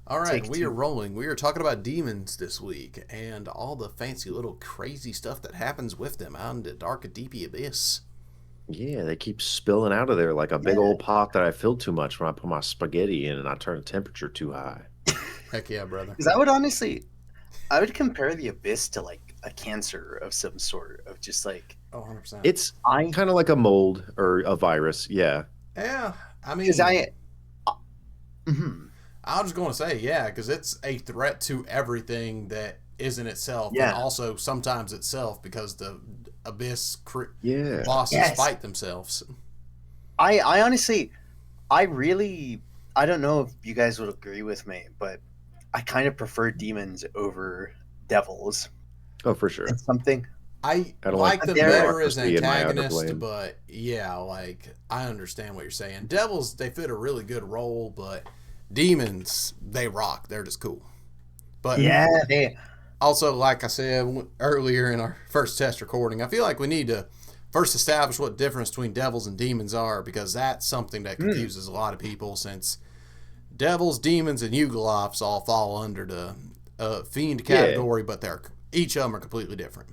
All right, Take we are two. rolling. We are talking about demons this week and all the fancy little crazy stuff that happens with them out in the dark, deepy abyss. Yeah, they keep spilling out of there like a big Yeah. old pot that I filled too much when I put my spaghetti in and I turn the temperature too high. Heck yeah, brother. Because I would compare the abyss to like a cancer of some sort of just like Oh, 100%. It's I kind of like a mold or a virus. Yeah. Yeah, I because mean, uh, mhm. I was just going to say, yeah, because it's a threat to everything that isn't itself and Yeah. also sometimes itself because the abyss Yeah. bosses Yes. fight themselves. I honestly I really I don't know if you guys would agree with me, but I kind of prefer demons over devils. Oh, for sure. It's something I I don't like like them they're better as bureaucracy in my outer antagonist, plane. but yeah, like I understand what you're saying. Devils, they fit a really good role, but demons, they rock. They're just cool. But yeah, they also, like I said earlier in our first test recording, I feel like we need to first establish what the difference between devils and demons are because that's something that hmm, confuses a lot of people since devils, demons, and Yugoloths all fall under the fiend Yeah. category, but they're each of them are completely different.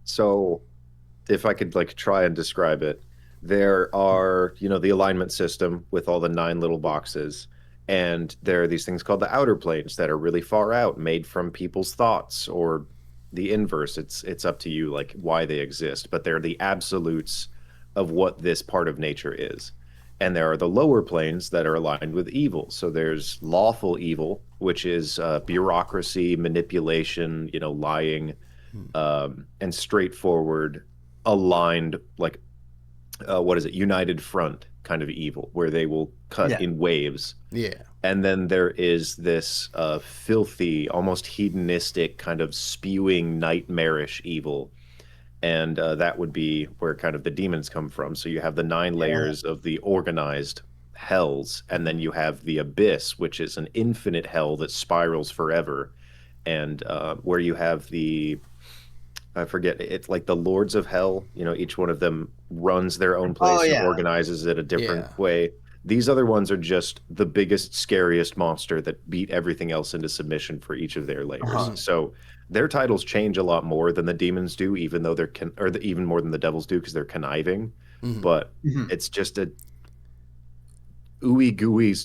So if I could like try and describe it, there are, the alignment system with all the nine little boxes. And there are these things called the outer planes that are really far out, made from people's thoughts or the inverse. It's up to you like why they exist, but they're the absolutes of what this part of nature is. And there are the lower planes that are aligned with evil. So there's lawful evil, which is bureaucracy, manipulation, lying, and straightforward, aligned, like what is it, united front kind of evil, where they will cut yeah. in waves. Yeah. And then there is this filthy, almost hedonistic kind of spewing, nightmarish evil. And that would be where kind of the demons come from. So you have the nine Yeah. layers of the organized hells, and then you have the abyss, which is an infinite hell that spirals forever. And where you have I forget, it's like the Lords of Hell, each one of them runs their own Oh place and yeah. organizes it a different Yeah. way. These other ones are just the biggest, scariest monster that beat everything else into submission for each of their layers. Uh-huh. Mhm. So their titles change a lot more than the demons do, even though even more than the devils do because they're conniving. Mhm. But Mhm. it's just a ooey gooey,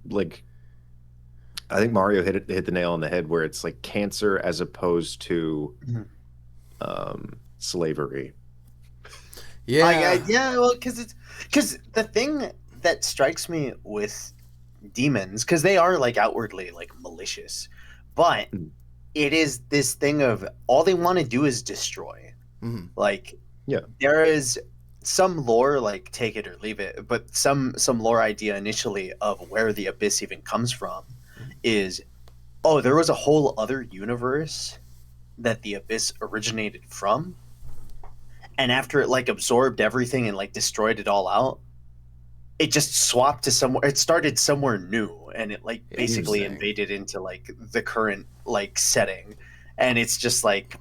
like I think Mario hit the nail on the head where it's like cancer as opposed to Mhm. slavery. Yeah. Yeah, well, because the thing that strikes me with demons, because they are like outwardly like malicious, but Mm. it is this thing of all they want to do is destroy. Mhm. Like Yeah. there is some lore, like take it or leave it, but some lore idea initially of where the abyss even comes from is, oh, there was a whole other universe that the abyss originated from, and after it like absorbed everything and like destroyed it all out, it just swapped to somewhere, it started somewhere new, and it like basically Interesting. invaded into like the current like setting, and it's just like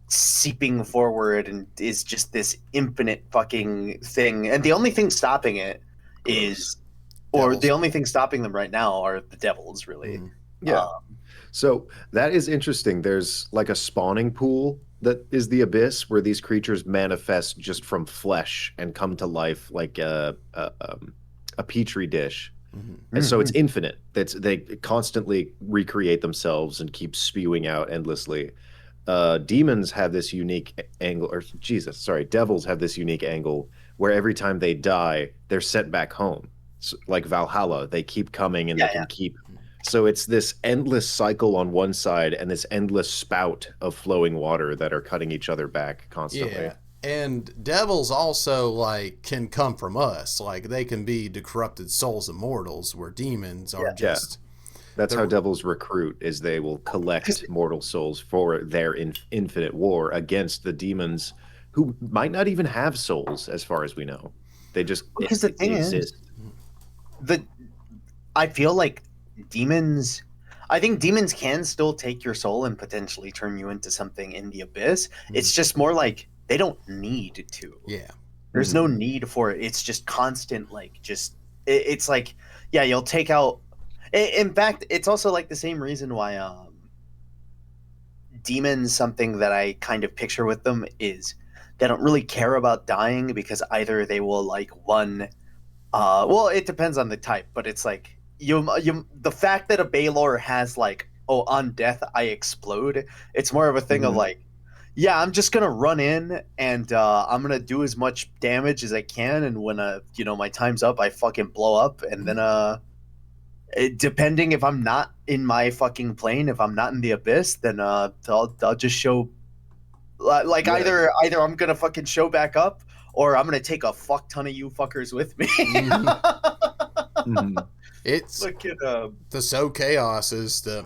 seeping forward and is just this infinite fucking thing, and the only thing stopping it Gross. is, or the Devils. only thing stopping them right now are the devils, really. Mhm. Yeah. um So that is interesting. There's like a spawning pool that is the abyss where these creatures manifest just from flesh and come to life like a petri dish. Mhm. And so it's mhm. infinite. They constantly recreate themselves and keep spewing out endlessly. Demons have this unique angle, or Jesus, sorry, devils have this unique angle where every time they die, they're sent back home. Like Valhalla, they keep coming and they Yeah, can yeah. keep. So it's this endless cycle on one side and this endless spout of flowing water that are cutting each other back constantly. Yeah. And devils also like can come from us. Like they can be the corrupted souls of mortals, where demons are Yeah, Yeah, just that's how the devils recruit, is they will because collect mortal souls for their infinite war against the demons who might not even have souls as far as we know. They just because the thing is, exist. the I feel like demons I think demons can still take your soul and potentially turn you into something in the abyss. It's just more like they don't need to. yeah. There's Mhm. no need for it. It's just constant, like just it's like, yeah, you'll take out, In fact, it's also like the same reason why demons, something that I kind of picture with them is they don't really care about dying because either they will like one well, it depends on the type, but it's like the fact that a Baylor has like, oh, on death I explode, it's more of a thing of like, yeah, I'm just gonna run in and I'm gonna do as much damage as I can, and when my time's up, I fucking blow up, and then depending if I'm not in my fucking plane, if I'm not in the abyss, then I'll just show like Yeah. either I'm gonna fucking show back up, or I'm gonna take a fuck ton of you fuckers with me. It's Look at the So Chaos is the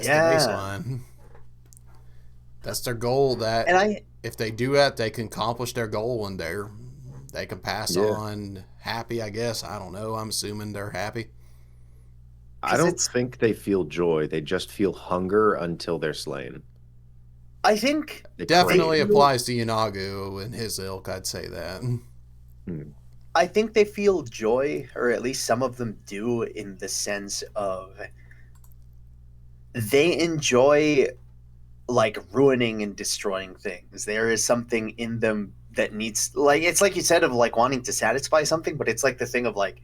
Yeah. baseline. That's their goal. That and if they do that, they can accomplish their goal, and they can pass Yeah. on happy. I guess I don't know. I'm assuming they're happy. I 'Cause don't it's- think they feel joy. They just feel hunger until they're slain. I think They Definitely crave. applies to Yanagu and his ilk. I'd say that. I think they feel joy, or at least some of them do, in the sense of they enjoy like ruining and destroying things. There is something in them that needs, like, it's like you said, of like wanting to satisfy something, but it's like the thing of like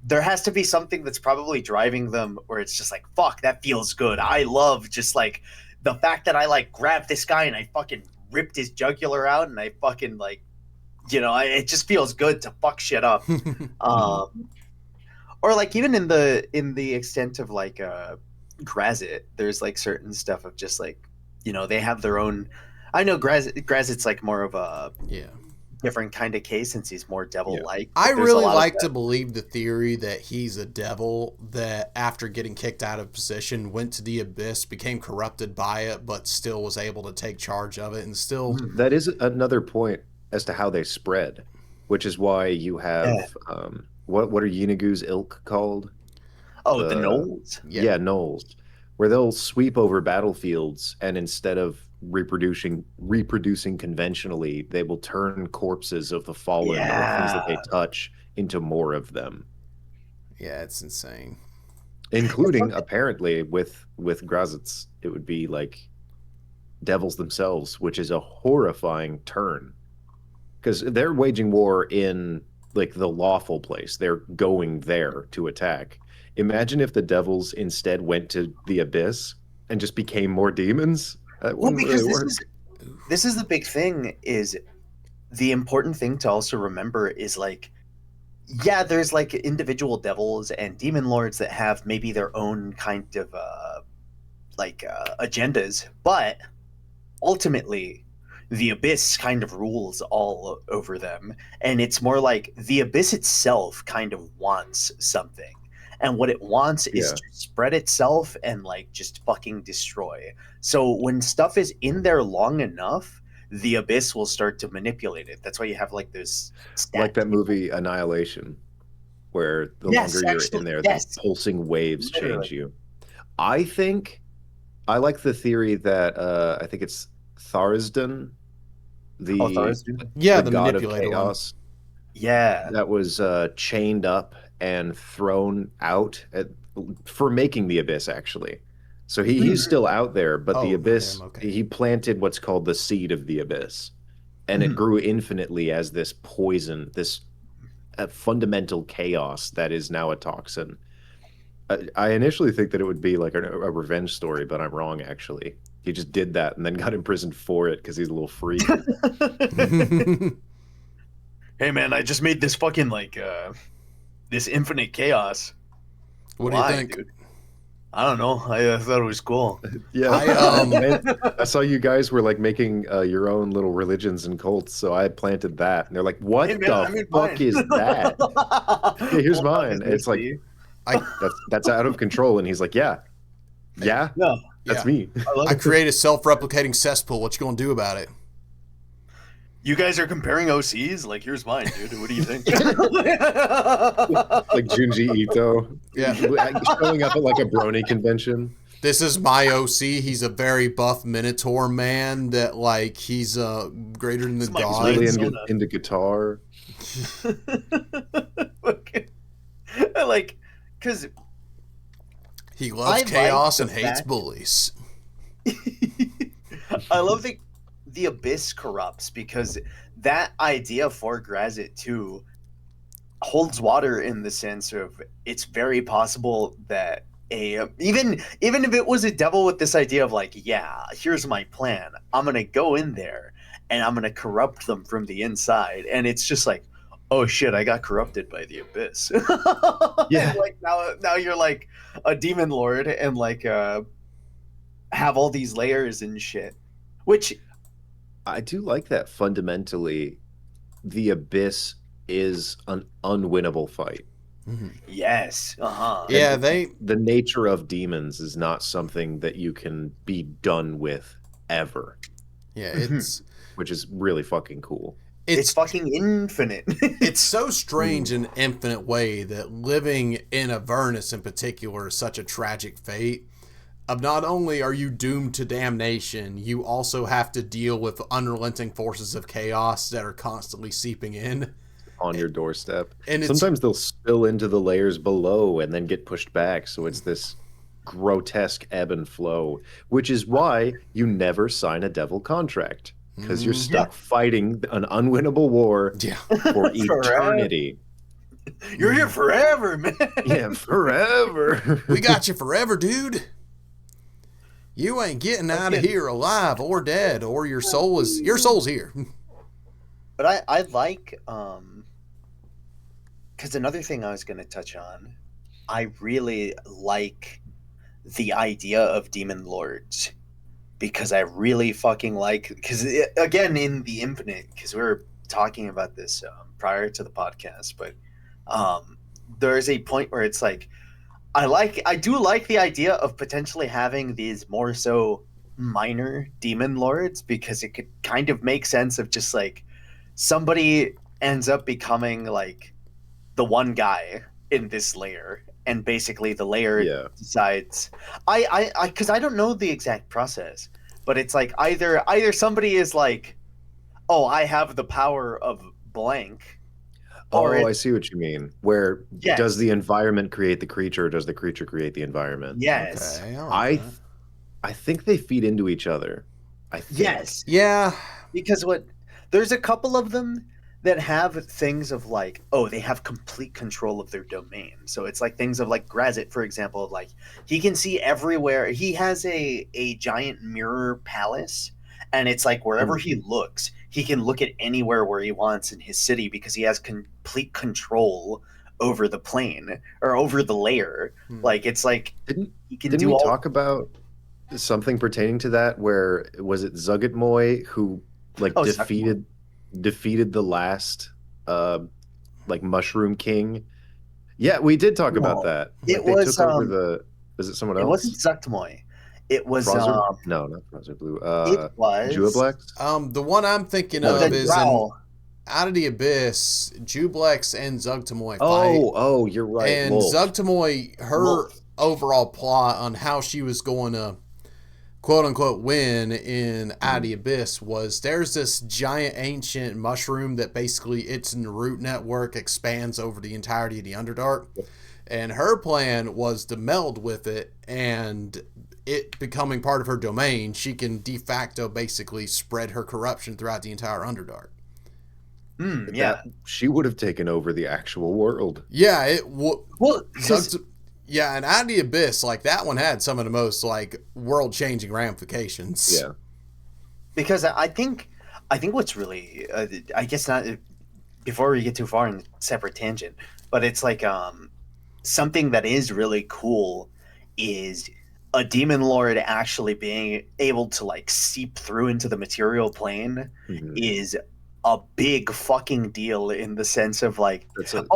there has to be something that's probably driving them where it's just like, fuck, that feels good. I love just like the fact that I like grabbed this guy and I fucking ripped his jugular out, and I fucking like, it just feels good to fuck shit up. Or like even in the extent of like Grazit, there's like certain stuff of just like, they have their own. I know Grazit's like more of a Yeah. different kind of case since he's more devil-like. I but there's a really lot of like that. to believe the theory that he's a devil that after getting kicked out of position went to the abyss, became corrupted by it, but still was able to take charge of it and still. That is another point as to how they spread, which is why you have what are Yinagu's ilk called? Oh, the Knolls. Yeah, gnolls, where they'll sweep over battlefields, and instead of reproducing conventionally, they will turn corpses of the fallen or things that they touch into more of them, Yeah, it's insane. including apparently with Grazitz, it would be like devils themselves, which is a horrifying turn because they're waging war in like the lawful place. They're going there to attack. Imagine if the devils instead went to the abyss and just became more demons. That Well, wouldn't because really work. this is the big thing, is the important thing to also remember is like, yeah, there's like individual devils and demon lords that have maybe their own kind of agendas, but ultimately the abyss kind of rules all over them, and it's more like the abyss itself kind of wants something, and what it wants is Yeah. to spread itself and like just fucking destroy. So when stuff is in there long enough, the abyss will start to manipulate it. That's why you have like those Like that statues. movie Annihilation, where the Yes, longer you're actually, in there, yes. the pulsing waves Literally. change you. I think I like the theory that I think it's Tharsden, the Tharsden? Yeah, the the god of manipulator one. chaos, Yeah. that was chained up and thrown out for making the abyss, actually. So he's still out there, but the Oh, abyss, him, okay. he planted what's called the seed of the abyss, and it Mhm. grew infinitely as this poison, this fundamental chaos that is now a toxin. I initially think that it would be like a revenge story, but I'm wrong, actually. He just did that and then got imprisoned for it because he's a little freak. Hey man, I just made this fucking like this infinite chaos. What Why, do you think? dude? I don't know. I thought it was cool. Yeah, I saw you guys were like making your own little religions and cults, so I planted that, and they're like, "What Hey, man, I the made fuck mine. is that?" Yeah, here's Well, mine. And it's like obviously. that's out of control, and he's like, "Yeah, No, that's Yeah. me." I love I it. create a self-replicating cesspool. What you gonna do about it? You guys are comparing OCs? Like, here's mine, dude. What do you think? Like Junji Ito, Yeah. showing up at like a brony convention. This is my OC. He's a very buff Minotaur man that like he's greater than the This is my gods. Right, Really Persona. into guitar. Okay. I like, because He loves I chaos like and the hates fact- bullies. I love the abyss corrupts, because that idea for Grazit too holds water in the sense of it's very possible that even if it was a devil with this idea of like, yeah, here's my plan, I'm gonna go in there and I'm gonna corrupt them from the inside, and it's just like, oh shit, I got corrupted by the abyss. Yeah. And like now you're like a demon lord and like have all these layers and shit, which I do like that fundamentally the abyss is an unwinnable fight. yes, Yeah, And the nature of demons is not something that you can be done with ever, yeah, which is really fucking cool. it's fucking infinite. It's so strange in an infinite way that living in Avernus in particular is such a tragic fate. Of not only are you doomed to damnation, you also have to deal with unrelenting forces of chaos that are constantly seeping in on your doorstep. And sometimes they'll spill into the layers below and then get pushed back. So it's this grotesque ebb and flow, which is why you never sign a devil contract, because you're stuck fighting an unwinnable war for eternity. You're here forever, man. Yeah, forever. We got you forever, dude. You ain't getting out of here alive or dead, or your soul's here. But I like because another thing I was going to touch on, I really like the idea of demon lords, because I really fucking like, because again in the Infinite, because we were talking about this prior to the podcast, but there's a point where it's like I do like the idea of potentially having these more so minor demon lords, because it could kind of make sense of just like somebody ends up becoming like the one guy in this layer, and basically the layer decides I because I don't know the exact process, but it's like either somebody is like, oh, I have the power of blank. Oh, I see what you mean. Where does the environment create the creature, or does the creature create the environment? Yes. Okay, I think they feed into each other. Yes. Yeah. Because there's a couple of them that have things of like, oh, they have complete control of their domain. So it's like things of like Grazit, for example, of like he can see everywhere. He has a giant mirror palace, and it's like wherever he looks, he can look at anywhere where he wants in his city, because he has complete control over the plane or over the layer. Like it's like didn't we talk about something pertaining to that? Where was it Zuggtmoy who like defeated the last like Mushroom King? Yeah, we did talk about that. It they was took over was it someone else? It wasn't Zuggtmoy. It was no, not Frozzer Blue. it was Jublex? The one I'm thinking of is Out of the Abyss. Jublex and Zuggtmoy fight. Oh, you're right. And Zuggtmoy, her overall plot on how she was going to quote unquote win in Out of the Abyss was there's this giant ancient mushroom that basically its root network expands over the entirety of the Underdark. And her plan was to meld with it, and it becoming part of her domain, she can de facto basically spread her corruption throughout the entire Underdark. She would have taken over the actual world. Yeah, and Out of the Abyss, like that one had some of the most like world-changing ramifications. Yeah, because I think what's really I guess not before we get too far in a separate tangent, but it's like something that is really cool is a demon lord actually being able to like seep through into the material plane is a big fucking deal, in the sense of like, the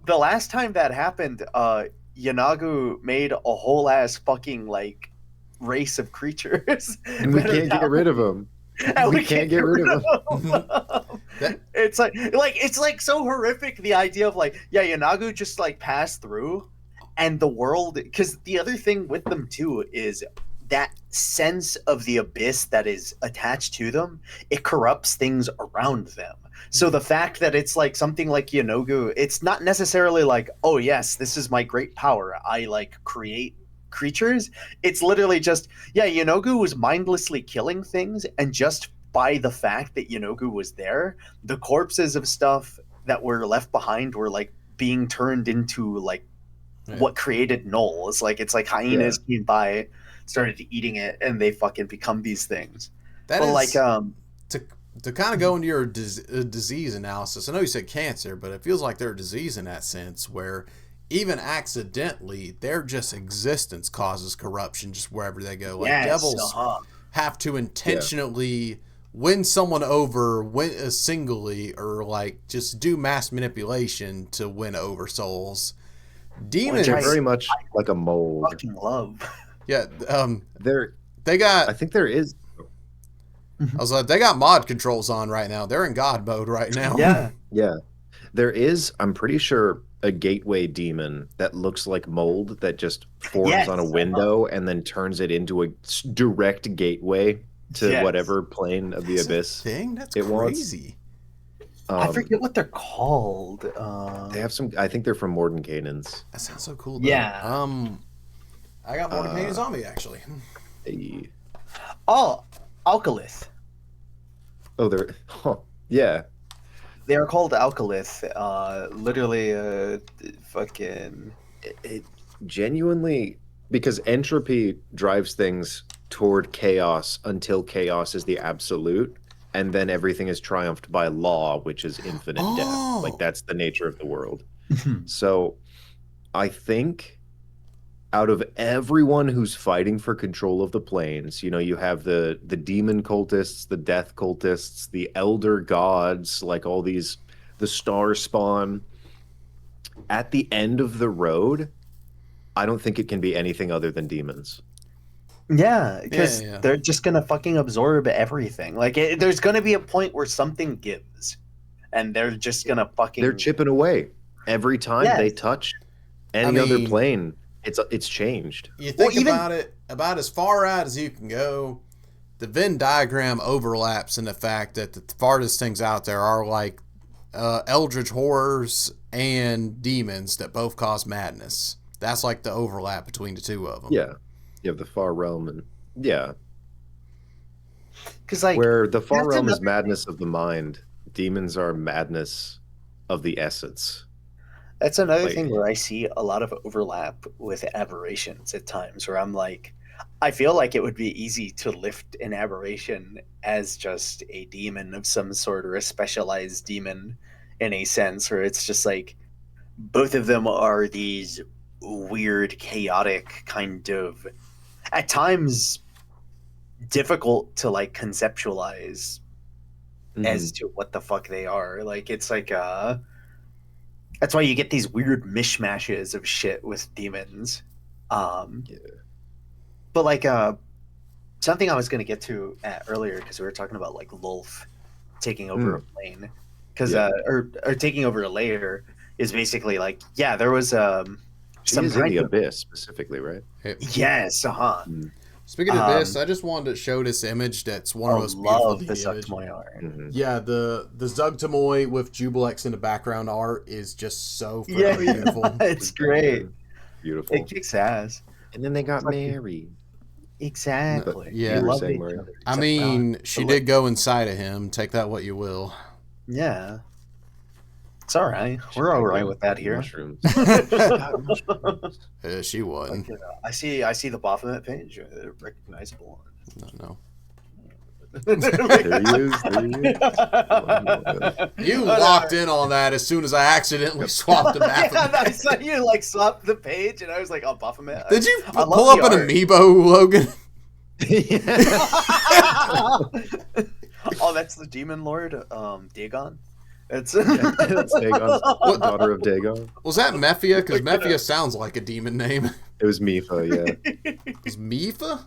last time that happened, Yanagu made a whole ass fucking like race of creatures, and we can't get rid of them. And we can't get rid of them. It's like so horrific, the idea of like, Yanagu just like passed through, and the world, because the other thing with them too is that sense of the abyss that is attached to them, it corrupts things around them. So the fact that it's like something like Yanogu, it's not necessarily like, oh yes, this is my great power, I like create creatures. It's literally just, yeah, Yanogu was mindlessly killing things, and just by the fact that Yanogu was there, the corpses of stuff that were left behind were like being turned into like what created Knowles. Like it's like hyenas came by, started eating it, and they fucking become these things. That but is, like to kind of go into your disease analysis. I know you said cancer, but it feels like they're a disease in that sense, where even accidentally, their just existence causes corruption just wherever they go. Like devils have to intentionally win someone over, win singly, or like just do mass manipulation to win over souls. Demons, they're very much like a mold. Fucking love. Yeah, they got. I think there is. I was like, they got mod controls on right now. They're in God mode right now. Yeah. There is, I'm pretty sure, a gateway demon that looks like mold that just forms on a window and then turns it into a direct gateway to whatever plane of the abyss. That's crazy. I forget what they're called. They have some. I think they're from Mordenkainen's. That sounds so cool. Though. Yeah. I got Mordenkainen's on me actually. Oh, Alkalith. Oh, they're. Yeah. They are called Alkalith. Literally, fucking. It genuinely, because entropy drives things toward chaos until chaos is the absolute, and then everything is triumphed by law, which is infinite death. Like that's the nature of the world. So, I think out of everyone who's fighting for control of the planes, you know, you have the demon cultists, the death cultists, the elder gods, like all these, the star spawn. At the end of the road, I don't think it can be anything other than demons. Yeah, because they're just gonna fucking absorb everything. Like, there's gonna be a point where something gives, and they're just gonna fucking. They're chipping away every time they touch any other plane. It's changed. You think about it, about as far out as you can go. The Venn diagram overlaps in the fact that the farthest things out there are like eldritch horrors and demons that both cause madness. That's like the overlap between the two of them. Yeah, you have the far realm and because like where the far realm is madness of the mind, demons are madness of the essence. That's another thing where I see a lot of overlap with aberrations at times, where I'm like, I feel like it would be easy to lift an aberration as just a demon of some sort, or a specialized demon in a sense, where it's just like both of them are these weird, chaotic kind of, at times, difficult to like conceptualize as to what the fuck they are. Like, it's like that's why you get these weird mishmashes of shit with demons. But like something I was going to get to earlier, because we were talking about like Lulf taking over a plane, because or taking over a layer is basically like, there was some in the abyss specifically, right? Yes. Speaking of this, I just wanted to show this image that's one of the most beautiful the Zugtamoy art. Yeah, the Zugtamoy with Jubilex in the background art is just so beautiful. It's great. Beautiful. It kicks ass. And then they got married. Exactly. Yeah. I mean, she did go inside of him. Take that what you will. Yeah. It's all right. We're all right with that here. Mushrooms. She won. I see the Baphomet page. Recognizable. No. There he is. You locked in on that as soon as I accidentally swapped the Baphomet. I saw you like swap the page, and I was like, "Oh, Baphomet." Did you pull up an amiibo, Logan? Oh, that's the Demon Lord, Dagon. That's Dagon, daughter of Dagon. Was that Mephia? Because Mephia sounds like a demon name. It was Mifa, yeah. It was Mifa?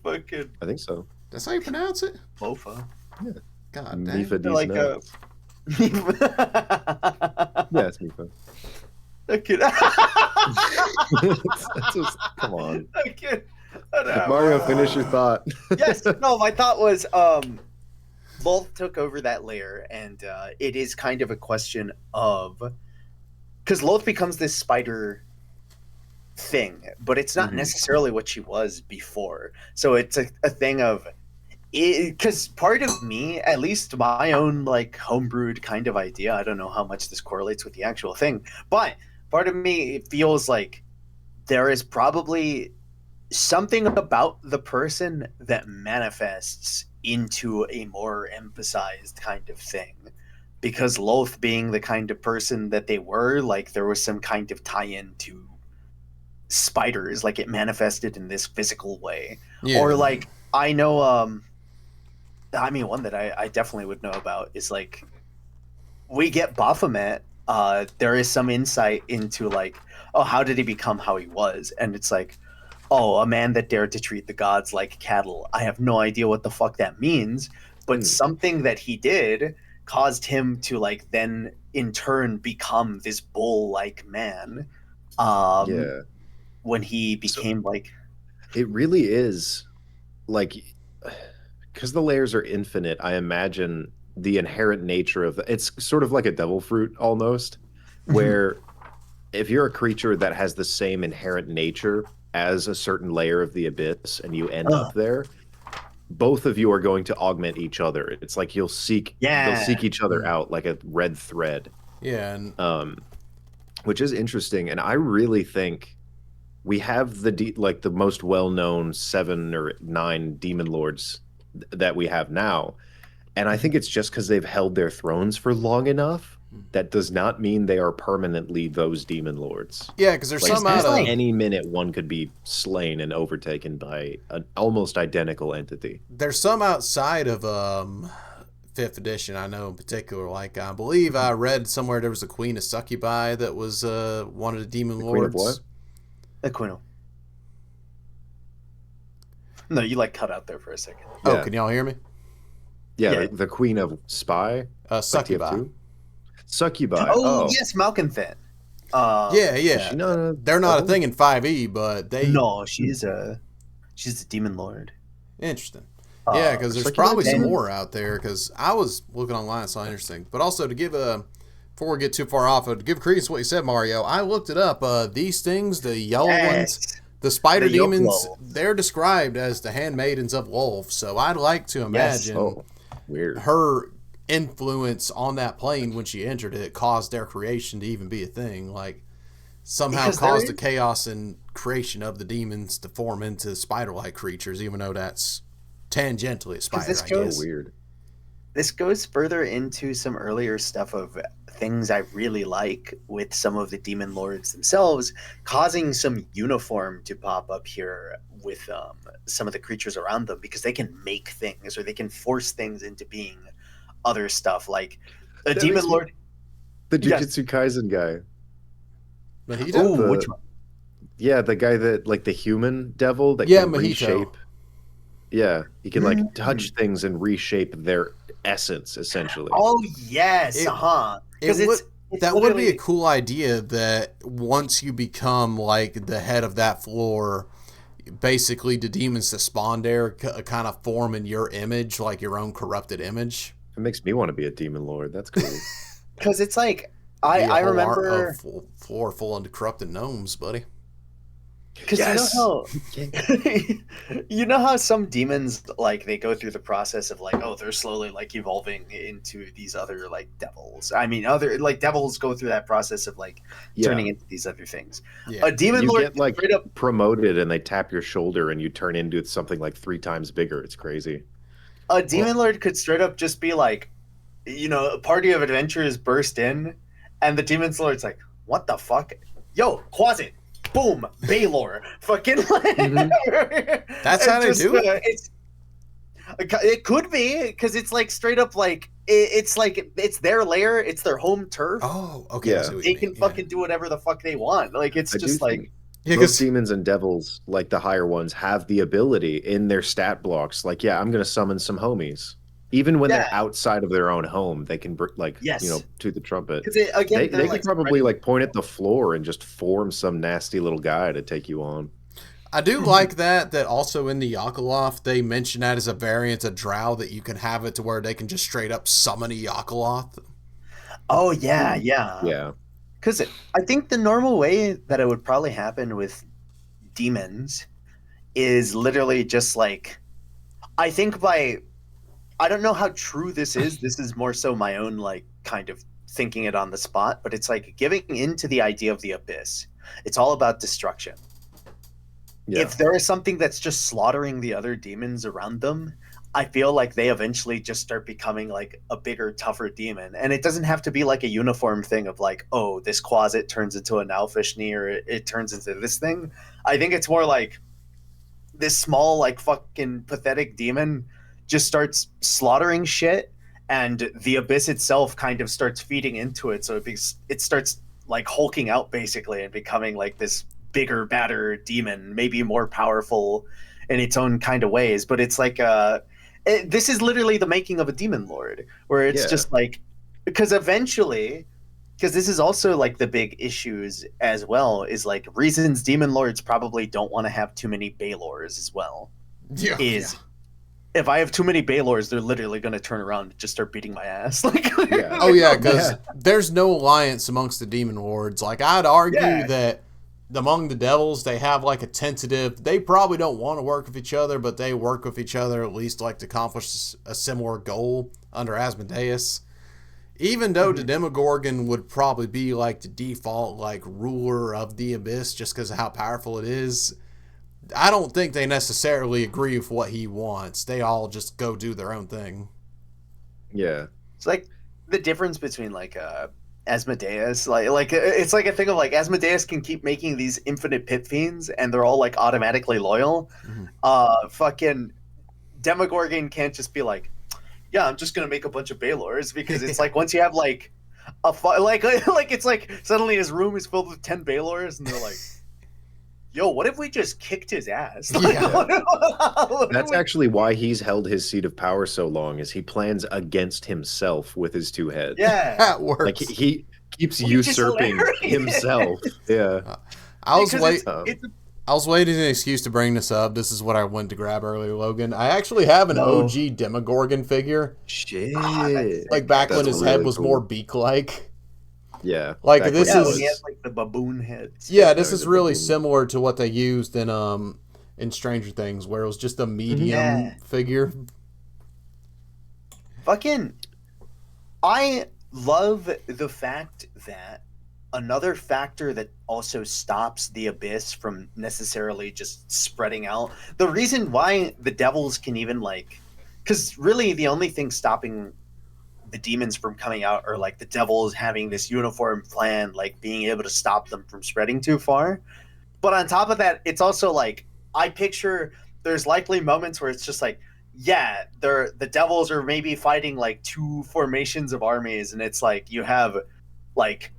Fucking. I think so. That's how you pronounce it? Mofa. Yeah. God damn. Mifa like yeah, it's Mifa. Okay. Come on. Okay. I Mario, finish your thought. Yes, no, my thought was Lolth took over that layer, and it is kind of a question of, because Lolth becomes this spider thing, but it's not necessarily what she was before. So it's a thing of, because part of me, at least my own like homebrewed kind of idea, I don't know how much this correlates with the actual thing, but part of me feels like there is probably something about the person that manifests into a more emphasized kind of thing, because Lolth being the kind of person that they were, like there was some kind of tie-in to spiders, like it manifested in this physical way. Or like I know I mean, one that I definitely would know about is like, we get Baphomet, there is some insight into like, oh, how did he become how he was? And it's like, oh, a man that dared to treat the gods like cattle. I have no idea what the fuck that means, but something that he did caused him to like then in turn become this bull-like man. When he became like, it really is like, because the layers are infinite, I imagine the inherent nature of it's sort of like a devil fruit almost, where if you're a creature that has the same inherent nature as a certain layer of the abyss and you end up there, both of you are going to augment each other. It's like they'll seek each other out like a red thread. Yeah, and which is interesting, and I really think we have the most well-known 7 or 9 demon lords that we have now, and I think it's just because they've held their thrones for long enough. That does not mean they are permanently those demon lords. Yeah, because there's some out of any minute one could be slain and overtaken by an almost identical entity. There's some outside of 5th edition, I know in particular. Like I believe I read somewhere there was a Queen of Succubi that was one of the demon lords. Queen of what? The Queen of... No, you like cut out there for a second. Oh, can y'all hear me? Yeah. The Queen of Spy. Succubi. Succubi. Oh, yes, Malconfit. Yeah. They're not a thing in 5e, but they. No, she's a demon lord. Interesting. Yeah, because there's probably some more out there. Because I was looking online, it's so interesting. But also to give before we get too far off, to give credence to what you said, Mario, I looked it up. These things, the yellow ones, the spider demons, they're described as the handmaidens of Wolf. So I'd like to imagine weird. Her influence on that plane when she entered it caused their creation to even be a thing, like somehow caused the chaos and creation of the demons to form into spider-like creatures, even though that's tangentially a spider. Weird. This goes further into some earlier stuff of things I really like with some of the demon lords themselves, causing some uniform to pop up here with some of the creatures around them, because they can make things or they can force things into being other stuff, like a demon lord. The Jujutsu Kaisen guy. Mahito? Which one? Yeah, the guy that, like, the human devil that can reshape. Yeah, he can like touch things and reshape their essence, essentially. Oh yes, Because that would be a cool idea. That once you become like the head of that floor, basically the demons that spawn there kind of form in your image, like your own corrupted image. It makes me want to be a demon lord. That's cool. Because it's like I remember floor full of corrupted gnomes, buddy. Because you know how some demons, like, they go through the process of like, oh, they're slowly like evolving into these other like devils. I mean, other like devils go through that process of like turning into these other things. Yeah. A demon lord get like promoted and they tap your shoulder and you turn into something like 3 times bigger. It's crazy. A demon lord could straight up just be like, you know, a party of adventurers burst in, and the demon lord's like, what the fuck? Yo, Quasit! Boom, Baylor, fucking. That's how they do it. It could be because it's like straight up like it's like it's their lair, it's their home turf. Oh, okay. Yeah. They can fucking do whatever the fuck they want. Like it's just like most demons and devils, like the higher ones, have the ability in their stat blocks. Like, yeah, I'm gonna summon some homies. Even when they're outside of their own home, they can toot the trumpet. They could probably like point at the floor and just form some nasty little guy to take you on. I do like that also in the Yakaloth, they mention that as a variant of Drow, that you can have it to where they can just straight up summon a Yakaloth. Oh yeah, yeah. Yeah. Because I think the normal way that it would probably happen with demons is literally just like, I think I don't know how true this is. This is more so my own like kind of thinking it on the spot, but it's like giving into the idea of the abyss. It's all about destruction. Yeah. If there is something that's just slaughtering the other demons around them, I feel like they eventually just start becoming like a bigger, tougher demon. And it doesn't have to be like a uniform thing of like, oh, this closet turns into an owlfish knee or it turns into this thing. I think it's more like this small, like fucking pathetic demon just starts slaughtering shit, and the abyss itself kind of starts feeding into it. So it starts like hulking out basically and becoming like this bigger, badder demon, maybe more powerful in its own kind of ways. But it's like this is literally the making of a demon lord, where it's just like, because eventually, because this is also like the big issues as well, is like reasons demon lords probably don't want to have too many Baelors as well. If I have too many Baelors, they're literally going to turn around and just start beating my ass. Like, oh yeah, because there's no alliance amongst the demon lords. Like, I'd argue that among the devils, they have like a tentative. They probably don't want to work with each other, but they work with each other at least like to accomplish a similar goal under Asmodeus. Even though the Demogorgon would probably be like the default like ruler of the abyss, just because of how powerful it is, I don't think they necessarily agree with what he wants. They all just go do their own thing. Yeah. It's like the difference between like Asmodeus, like it's like a thing of like Asmodeus can keep making these infinite pit fiends and they're all like automatically loyal. Fucking Demogorgon can't just be like, yeah, I'm just gonna make a bunch of Baelors, because it's like once you have like like it's like suddenly his room is filled with 10 Baelors and they're like, yo, what if we just kicked his ass? That's actually why he's held his seat of power so long, is he plans against himself with his two heads. Yeah, that works. Like he keeps usurping himself. Yeah. I was waiting an excuse to bring this up. This is what I went to grab earlier, Logan. I actually have an OG Demogorgon figure. Shit. Like back when his head was more beak-like. Yeah. Like this is he has like the baboon heads. Yeah, this is really similar to what they used in Stranger Things, where it was just a medium figure. Fucking, I love the fact that another factor that also stops the abyss from necessarily just spreading out. The reason why the devils can even like, because really the only thing stopping the demons from coming out are like the devils having this uniform plan, like being able to stop them from spreading too far. But on top of that, it's also like, I picture there's likely moments where it's just like, yeah, the devils are maybe fighting like two formations of armies, and it's like you have like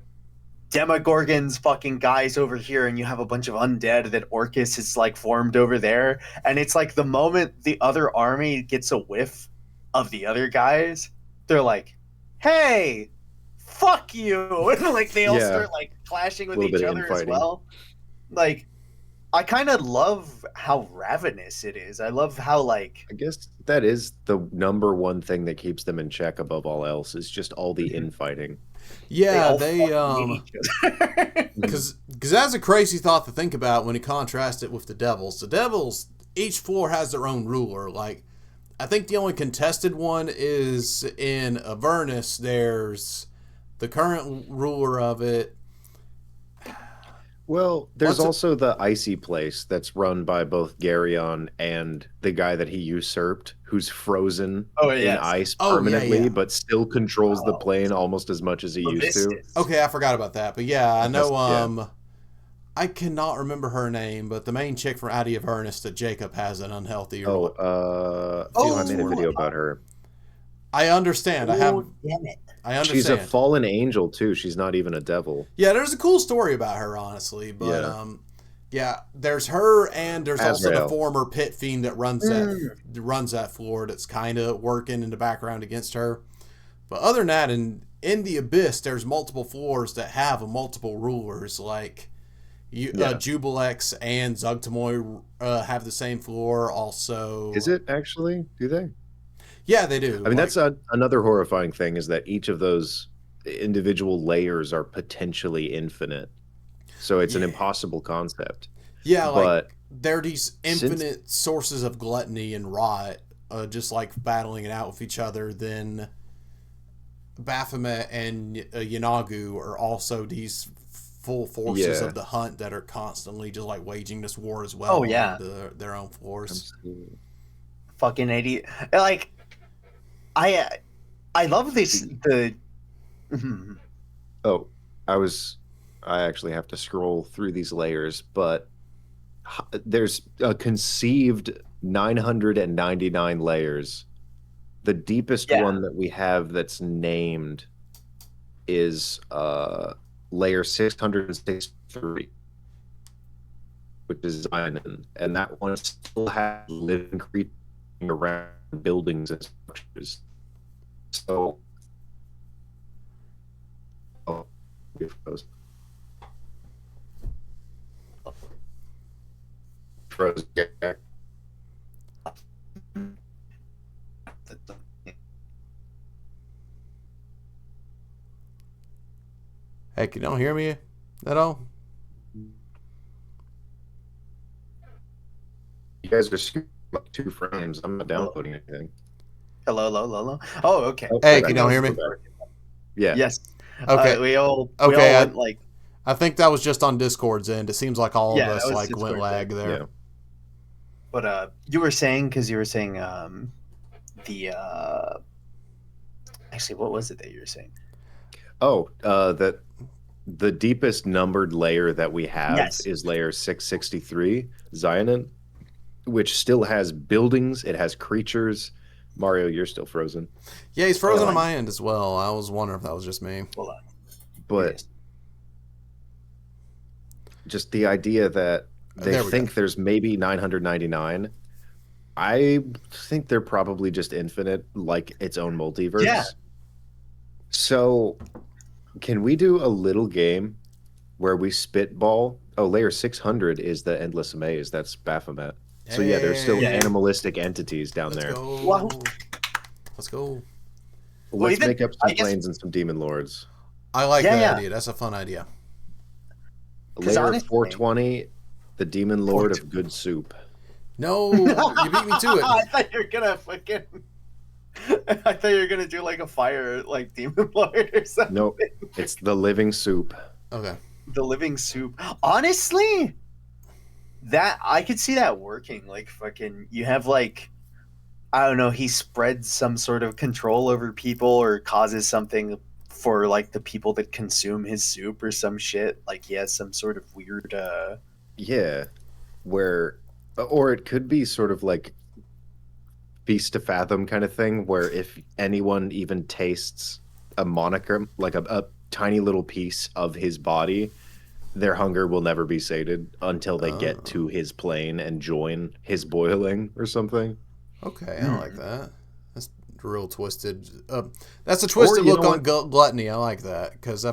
Demogorgon's fucking guys over here, and you have a bunch of undead that Orcus has like formed over there, and it's like the moment the other army gets a whiff of the other guys, they're like, hey, fuck you. And like they all start like clashing with each other as well. Like, I kind of love how ravenous it is. I love how like, I guess that is the number one thing that keeps them in check above all else, is just all the infighting. Yeah, because that's a crazy thought to think about when you contrast it with the devils. The devils, each floor has their own ruler. Like, I think the only contested one is in Avernus. There's the current ruler of it. Well, there's also the icy place that's run by both Garyon and the guy that he usurped, who's frozen in ice permanently, but still controls the plane almost as much as he used to. Okay, I forgot about that. But yeah, I know I cannot remember her name, but the main chick from Out of Avernus that Jacob has an unhealthy I made a video about her. I understand. Damn it. I understand. She's a fallen angel too. She's not even a devil. Yeah, there's a cool story about her, honestly. But there's her, and there's also the former pit fiend that runs that floor. That's kind of working in the background against her. But other than that, in the abyss, there's multiple floors that have multiple rulers. Like, Jubilex and Zugtamoy have the same floor. Also, Is it actually? Do they? Yeah, they do. I mean, that's another horrifying thing is that each of those individual layers are potentially infinite. So it's an impossible concept. Yeah, but like they're these infinite sources of gluttony and rot, just like battling it out with each other. Then Baphomet and Yanagu are also these full forces of the hunt that are constantly just like waging this war as well. Oh yeah, on their own floors. Absolutely. Fucking 80. Like, I love this. Oh, I actually have to scroll through these layers, but there's a conceived 999 layers. The deepest one that we have that's named is layer 663, which is Zion, and that one still has living creatures around buildings and structures. So, froze. Heck, you don't hear me at all? You guys are screwing like 2 frames. I'm not downloading anything. Hello. Oh, okay. Hey, you don't hear me? Yeah. Yes. Okay. We all went like. I think that was just on Discord's end. It seems like all of us like Discord went lag there. Yeah. But you were saying the actually, what was it that you were saying? Oh, that the deepest numbered layer that we have is layer 663, Zionin, which still has buildings. It has creatures. Mario, you're still frozen. Yeah, he's frozen on my end as well. I was wondering if that was just me. Hold on. But just the idea that they think there's maybe 999. I think they're probably just infinite, like its own multiverse. Yeah. So, can we do a little game where we spitball? Oh, layer 600 is the Endless Maze. That's Baphomet. So yeah, there's still animalistic entities down there. Wow. Let's go. Let's make up some planes and some demon lords. I like that idea. That's a fun idea. Layer 420, the demon lord of good soup. No, you beat me to it. I thought you were gonna I thought you were gonna do like a fire, like demon lord or something. Nope, it's the living soup. Okay. The living soup. Honestly, that I could see that working. Like fucking, you have like, I don't know, he spreads some sort of control over people or causes something for like the people that consume his soup or some shit. Like he has some sort of weird. Yeah, or it could be sort of like Feast to Fathom kind of thing, where if anyone even tastes a monicum, like a tiny little piece of his body, their hunger will never be sated until they get to his plane and join his boiling or something. Okay, I like that. That's real twisted. That's a twisted look on gluttony. I like that because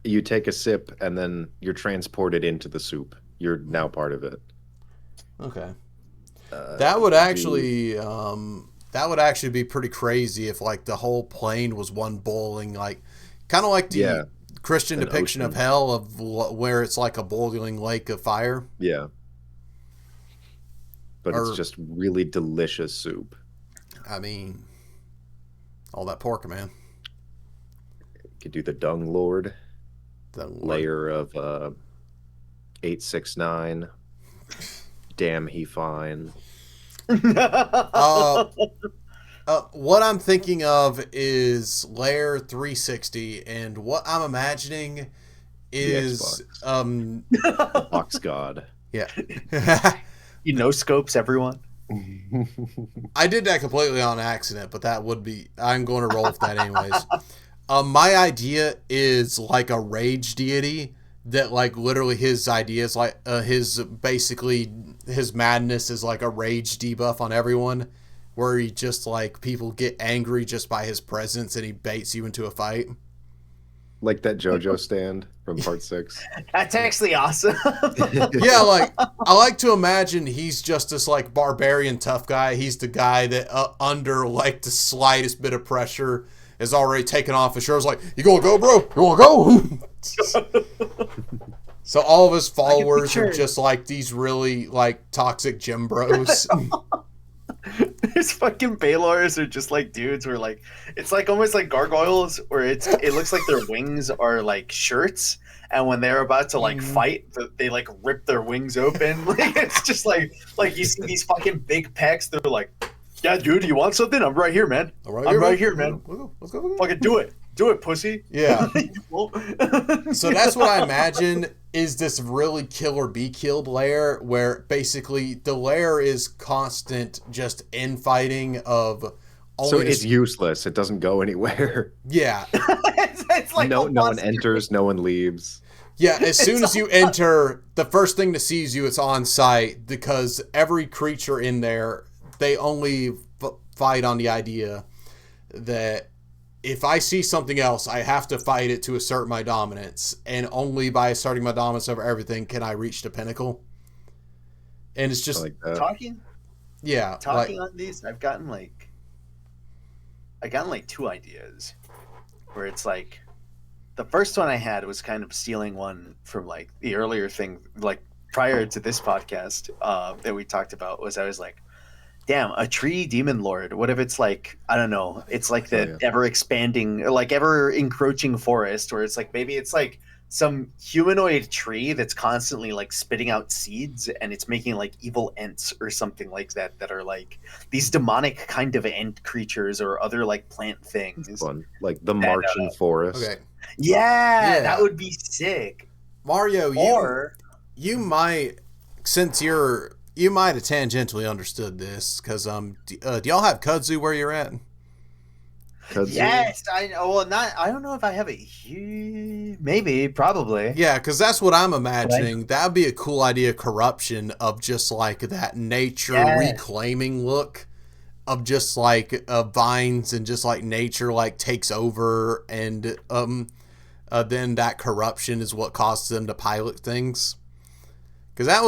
you take a sip and then you're transported into the soup. You're now part of it. Okay. That would actually be pretty crazy if like the whole plane was one boiling, like kind of like the Christian depiction of hell of where it's like a boiling lake of fire. Yeah. But it's just really delicious soup. I mean, all that pork, man. You could do the Dung Lord. Layer of 869. Damn, he fine. What I'm thinking of is layer 360, and what I'm imagining is Box God. Yeah. You know scopes everyone. I did that completely on accident, but I'm going to roll with that anyways. My idea is like a rage deity that like literally his idea is like his madness is like a rage debuff on everyone, where he just like people get angry just by his presence and he baits you into a fight. Like that JoJo stand from part 6. That's actually awesome. Yeah, like I like to imagine he's just this like barbarian tough guy. He's the guy that under like the slightest bit of pressure is already taken off his shirts. Like, you gonna go, bro? You wanna go? So all of his followers are just like these really like toxic gym bros. His fucking Baylors are just like dudes where like it's like almost like gargoyles where it looks like their wings are like shirts, and when they're about to like fight they like rip their wings open. Like it's just like you see these fucking big pecs, they're like, yeah dude, you want something? I'm right here, man. I'm right here, man. Let's go. Fucking do it, pussy. Yeah. So that's what I imagine is this really kill or be killed lair, where basically the lair is constant just infighting of. So it's useless. It doesn't go anywhere. Yeah. it's like no one enters, no one leaves. Yeah, as soon as you enter, the first thing that sees you, it's on site, because every creature in there, they only fight on the idea that if I see something else, I have to fight it to assert my dominance, and only by asserting my dominance over everything can I reach the pinnacle. And it's just like that. Talking on these, I've gotten like 2 ideas where it's like the first one I had was kind of stealing one from like the earlier thing, like prior to this podcast that we talked about, was I was like, damn, a tree demon lord. What if it's like, I don't know, it's like the ever expanding, like ever encroaching forest, where it's like maybe it's like some humanoid tree that's constantly like spitting out seeds, and it's making like evil ents or something like that are like these demonic kind of ent creatures or other like plant things. Fun. Like the Martian forest. Okay. Yeah, that would be sick. Mario, you might, since you might have tangentially understood this, because do y'all have kudzu where you're at? Kudzu? Yes, I know. Well, I don't know if I have it here. Maybe, probably. Yeah, because that's what I'm imagining. That would be a cool idea. Corruption of just like that nature reclaiming look of just like vines, and just like nature like takes over, and then that corruption is what causes them to pilot things. Because that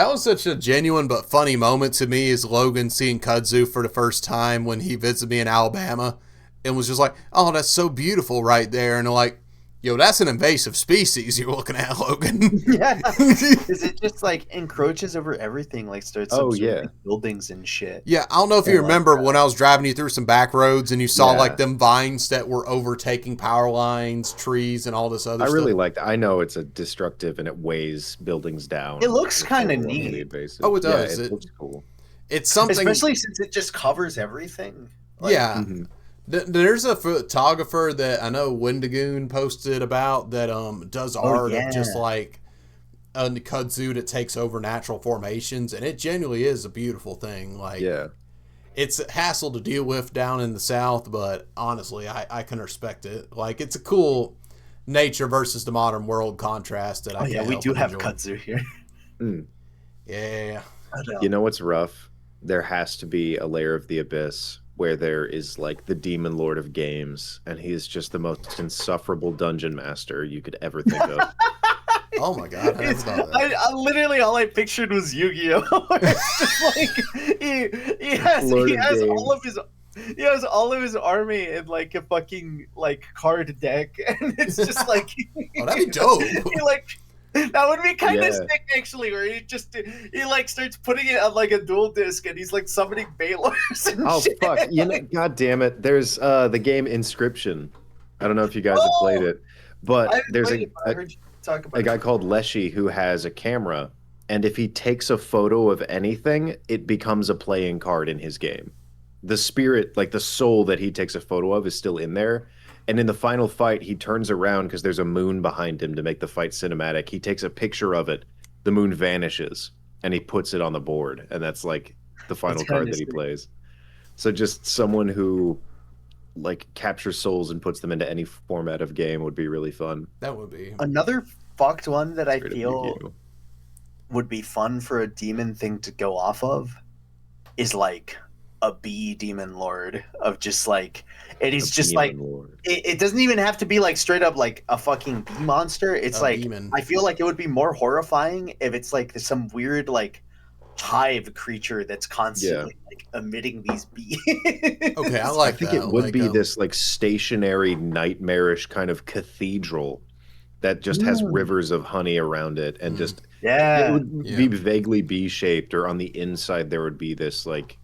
was such a genuine but funny moment to me, is Logan seeing kudzu for the first time when he visited me in Alabama, and was just like, oh, that's so beautiful right there. And like, yo, that's an invasive species you're looking at, Logan. Yeah. Is it just like encroaches over everything, like starts absorbing buildings and shit? Yeah, I don't know if you remember when I was driving you through some back roads and you saw like them vines that were overtaking power lines, trees, and all this other stuff. I really liked it. I know it's a destructive and it weighs buildings down. It looks kind of neat. Oh, it does. It looks cool. It's something, especially since it just covers everything. Like, yeah. Mm-hmm. There's a photographer that I know Wendigoon posted about that does art of just like a kudzu that takes over natural formations, and it genuinely is a beautiful thing. Like, it's a hassle to deal with down in the South, but honestly, I can respect it. Like, it's a cool nature versus the modern world contrast that I we do have kudzu here. Yeah. You know what's rough? There has to be a layer of the abyss where there is like the demon lord of games, and he is just the most insufferable dungeon master you could ever think of. Oh my god! I literally all I pictured was Yu-Gi-Oh. It's just like he has all of his army in like a fucking like card deck, and it's just like that'd be dope. That would be kind of sick, actually, where he like starts putting it on like a dual disc, and he's like summoning Baylors and shit. Fuck, god damn it. There's the game Inscription. I don't know if you guys have played it, but there's a guy called Leshy who has a camera, and if he takes a photo of anything, it becomes a playing card in his game. The spirit, like the soul that he takes a photo of, is still in there. And in the final fight, he turns around because there's a moon behind him to make the fight cinematic. He takes a picture of it. The moon vanishes, and he puts it on the board. And that's like the final card that he plays. So just someone who like captures souls and puts them into any format of game would be really fun. That would be. Another fucked one that I feel would be fun for a demon thing to go off of is like a bee demon lord of just like it is just Demon like Lord. it doesn't even have to be like straight up like a fucking bee monster. It's A like demon. I feel like it would be more horrifying if it's like some weird like hive creature that's constantly like emitting these bees. Okay, I I like think that. it would like, be this like stationary, nightmarish kind of cathedral that just has rivers of honey around it, and just it Yeah. would be vaguely bee-shaped, or on the inside there would be this like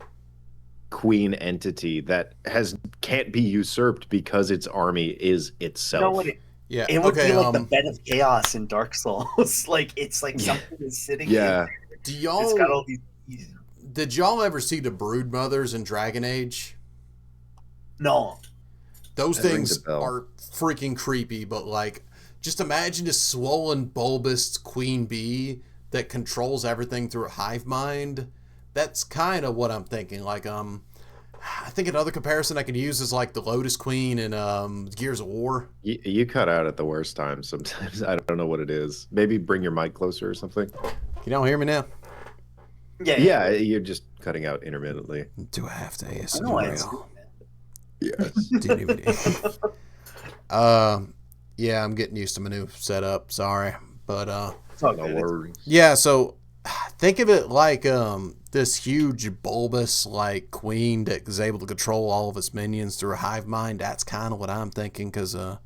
queen entity that can't be usurped because its army is You know itself. what? Yeah. It would Okay. be like the bed of chaos in Dark Souls. Like it's like something is sitting in Yeah. there. Do It's got y'all all these. did y'all ever see the brood mothers in Dragon Age? No. Those That rings things a bell. are freaking creepy, but like just imagine a swollen bulbous queen bee that controls everything through a hive mind. That's kind of what I'm thinking. Like I think another comparison I could use is like the Lotus Queen in Gears of War. You cut out at the worst time sometimes. I don't know what it is. Maybe bring your mic closer or something. You don't hear me now? Yeah, you're just cutting out intermittently. Do I have to I know why it's ASMR? Yes. Didn't even. Yeah, I'm getting used to my new setup. Sorry, but It's all No good. worries. yeah. So think of it like this huge bulbous like queen that is able to control all of its minions through a hive mind. That's kind of what I'm thinking. Because No.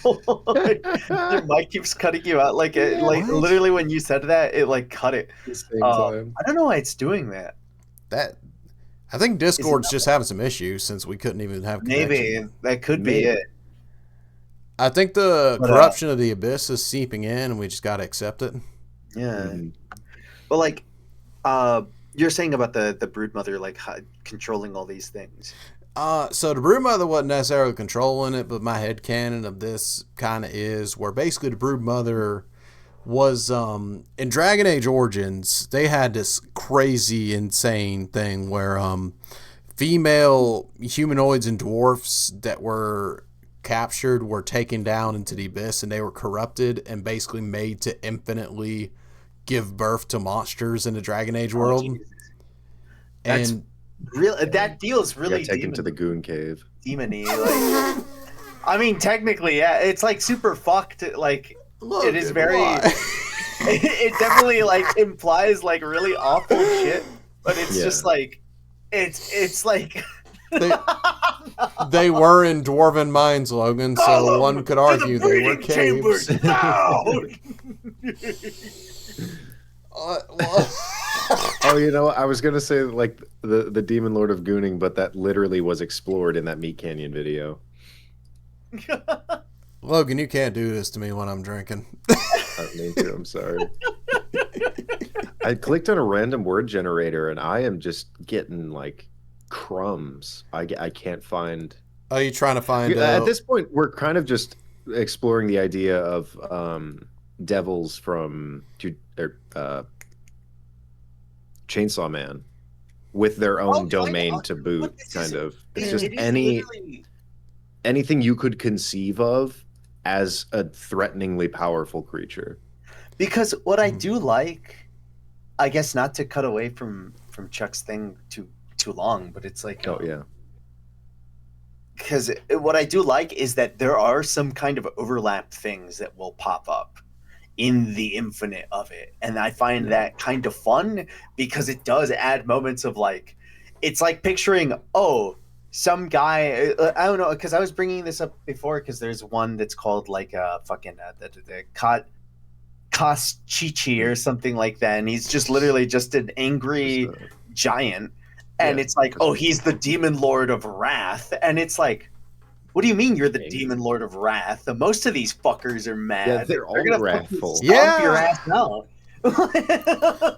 Your mic keeps cutting you out. Like it, like What? literally when you said that, it like cut it. At the same time. I don't know why it's doing that. that I think Discord's just having some issues since we couldn't even have connection. Maybe that could be Maybe. it. I think the But, corruption of the abyss is seeping in, and we just got to accept it. Yeah. Mhm. But like, you're saying about the broodmother like controlling all these things. So the broodmother wasn't necessarily controlling it, but my headcanon of this kind of is where basically the broodmother was in Dragon Age Origins, they had this crazy insane thing where female humanoids and dwarfs that were captured were taken down into the abyss, and they were corrupted and basically made to infinitely give birth to monsters in the Dragon Age world. Jesus. That's And real. That feels You really got taken to the goon cave. demony. Like, I mean, technically, yeah, it's like super fucked. Like, look, is very- it definitely like implies like really awful shit, but it's Yeah. just like, it's like. They were in dwarven mines, Logan, so one could argue they were caves. Well, Oh, you know, I was gonna say like the Demon Lord of Gooning, but that literally was explored in that Meat Canyon video. Logan, you can't do this to me when I'm drinking. I don't mean to. I'm sorry. I clicked on a random word generator, and I am just getting like crumbs. I can't find. Are you trying to find At this point, we're kind of just exploring the idea of devils from Chainsaw Man with their own domain to boot, kind of. It's just anything you could conceive of as a threateningly powerful creature. Because what I do like, I guess not to cut away from Chuck's thing too long, but it's like Oh yeah. because what I do like is that there are some kind of overlap things that will pop up in the infinite of it, and I find that kind of fun because it does add moments of like, it's like picturing some guy, I don't know, because I was bringing this up before because there's one that's called like fucking the Koschichi or something like that, and he's just literally just an angry giant, and it's like, he's the demon lord of wrath, and it's like, what do you mean you're the demon lord of wrath? Most of these fuckers are mad. Yeah, they're all gonna wrathful. fucking stomp your ass out.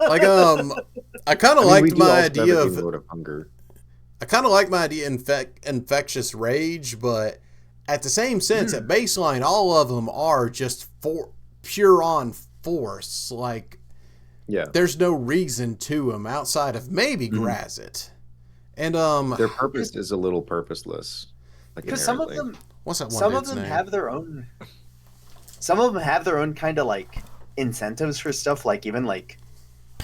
like I kind of liked my idea of Lord of Hunger. I kind of like my idea infectious rage, but at the same sense, at baseline, all of them are just pure on force. Like, there's no reason to them outside of maybe Grazit. And their purpose is a little purposeless. Because some of them, what's that one? Some of them have their own. Some of them have their own kind of like incentives for stuff. Like even like,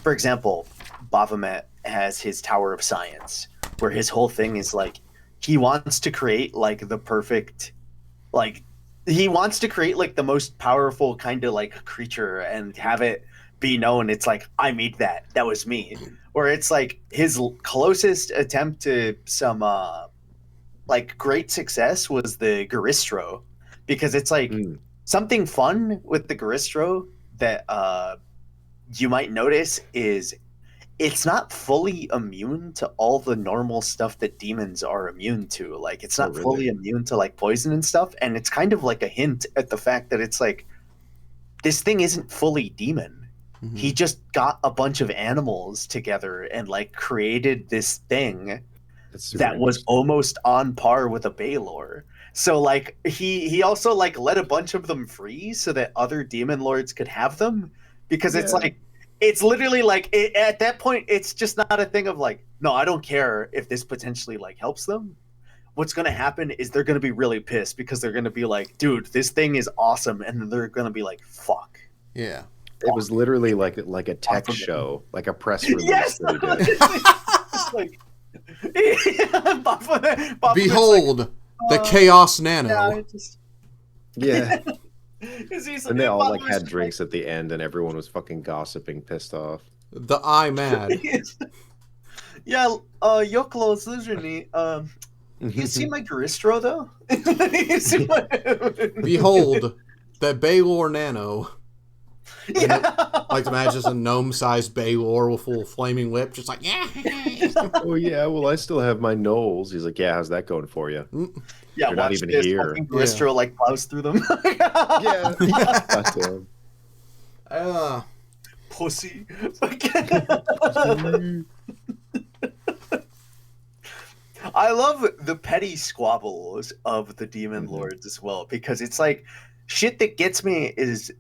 for example, Baphomet has his Tower of Science, where his whole thing is like he wants to create like the perfect, like he wants to create like the most powerful kind of like creature and have it be known. It's like, I made that. That was me. Or it's like his closest attempt to some like great success was the Garistro, because it's like something fun with the Garistro that you might notice is it's not fully immune to all the normal stuff that demons are immune to. Like it's not fully immune to like poison and stuff, and it's kind of like a hint at the fact that it's like this thing isn't fully demon. Mm-hmm. He just got a bunch of animals together and like created this thing that was almost on par with a Baylor. So like he also like let a bunch of them free so that other demon lords could have them, because it's like it's literally like at that point it's just not a thing of like, no, I don't care if this potentially like helps them. What's going to happen is they're going to be really pissed because they're going to be like, dude, this thing is awesome, and then they're going to be like, fuck. Yeah. It was literally like a tech show, like a press release. Yes. Like, behold, like, the Chaos Nano. Yeah. And they all like had drinks at the end, and everyone was fucking gossiping, pissed off. The eye mad. Yeah, Yoklo Suzuni, you see my Garistro though? Behold, the Baylor Nano. Yeah. Like imagine just a gnome-sized Baylor with full flaming lip, just like Oh yeah, well I still have my Knowles. He's like, yeah, how's that going for you? Yeah, you're not even here. Garistro like plows through them. Pussy. I love the petty squabbles of the demon lords as well, because it's like shit that gets me is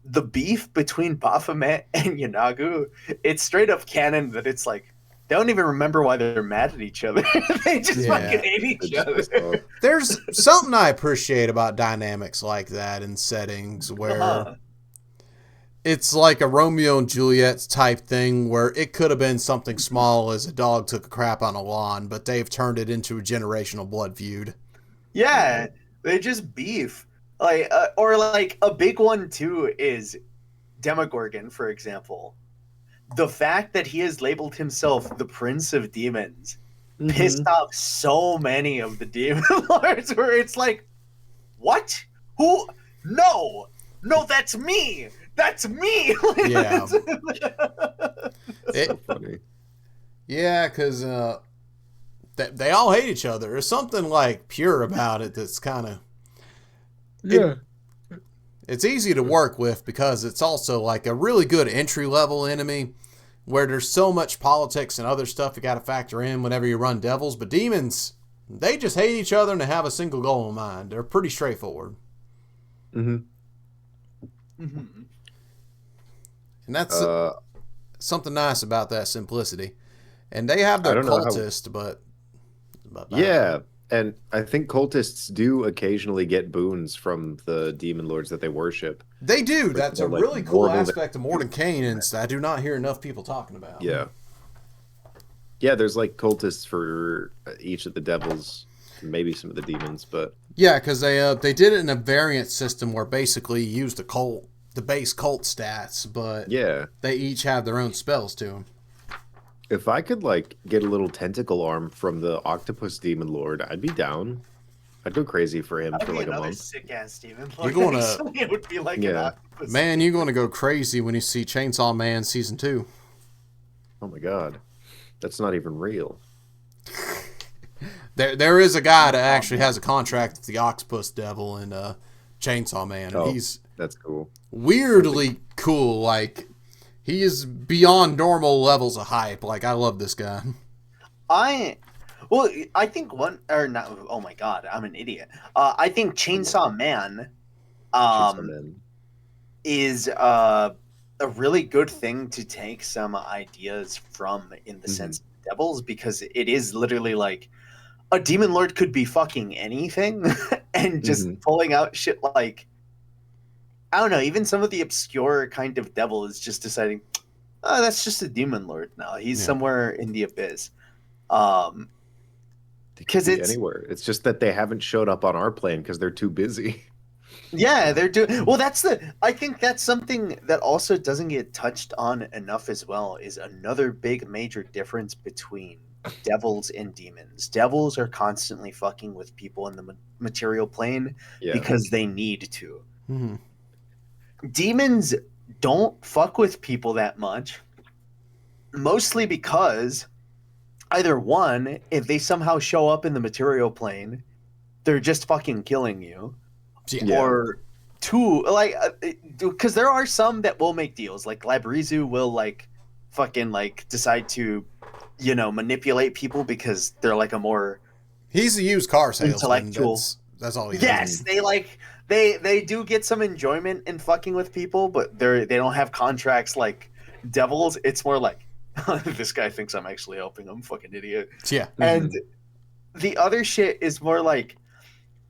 the beef between Baphomet and Yanagu. It's straight up canon that it's like they don't even remember why they're mad at each other. They just fucking hate each other. There's something I appreciate about dynamics like that in settings where it's like a Romeo and Juliet type thing where it could have been something small as a dog took a crap on a lawn, but they've turned it into a generational blood feud. Yeah, they just beef. Like, or like a big one too is Demogorgon, for example. The fact that he has labeled himself the Prince of Demons pissed off so many of the demon lords, where it's like, what? Who? No, that's me. That's me. Yeah. It's so funny. Yeah, because they all hate each other. There's something like pure about it that's kind of. Yeah. It's easy to work with because it's also like a really good entry level enemy where there's so much politics and other stuff you got to factor in whenever you run devils. But demons, they just hate each other and they have a single goal in mind. They're pretty straightforward. And that's something nice about that simplicity. And they have their cultist, but yeah. And I think cultists do occasionally get boons from the demon lords that they worship. They do. That's a really cool aspect of Mordenkainen, and I do not hear enough people talking about. Yeah. Yeah, there's like cultists for each of the devils, maybe some of the demons, but yeah, because they did it in a variant system where basically you use the base cult stats, but they each have their own spells to them. If I could like get a little tentacle arm from the octopus demon lord, I'd be down. I'd go crazy for him for like a month. Sick ass demon lord. You're gonna, it would be like an octopus. Man, you're gonna go crazy when you see Chainsaw Man season 2. Oh my god, that's not even real. There is a guy that actually has a contract with the octopus devil in Chainsaw Man. And that's cool. Weirdly cool, like. He is beyond normal levels of hype. Like, I love this guy. I think oh my god, I'm an idiot. I think Chainsaw Man is a really good thing to take some ideas from in the sense of devils, because it is literally like a demon lord could be fucking anything and just pulling out shit like, I don't know, even some of the obscure kind of devil is just deciding, oh, that's just a demon lord now. He's somewhere in the abyss. Because it's anywhere. It's just that they haven't showed up on our plane because they're too busy. Yeah, they're doing well. I think that's something that also doesn't get touched on enough as well. Is another big major difference between devils and demons. Devils are constantly fucking with people in the material plane because they need to. Mm-hmm. Demons don't fuck with people that much, mostly because either one, if they somehow show up in the material plane, they're just fucking killing you. Yeah. Or two, like, because there are some that will make deals. Like Labrizu will like fucking like decide to, manipulate people because they're like a more he's a used car salesman. Intellectual. That's all he yes, does. they do get some enjoyment in fucking with people, but they don't have contracts like devils. It's more like this guy thinks I'm actually helping him, fucking idiot. Yeah. And the other shit is more like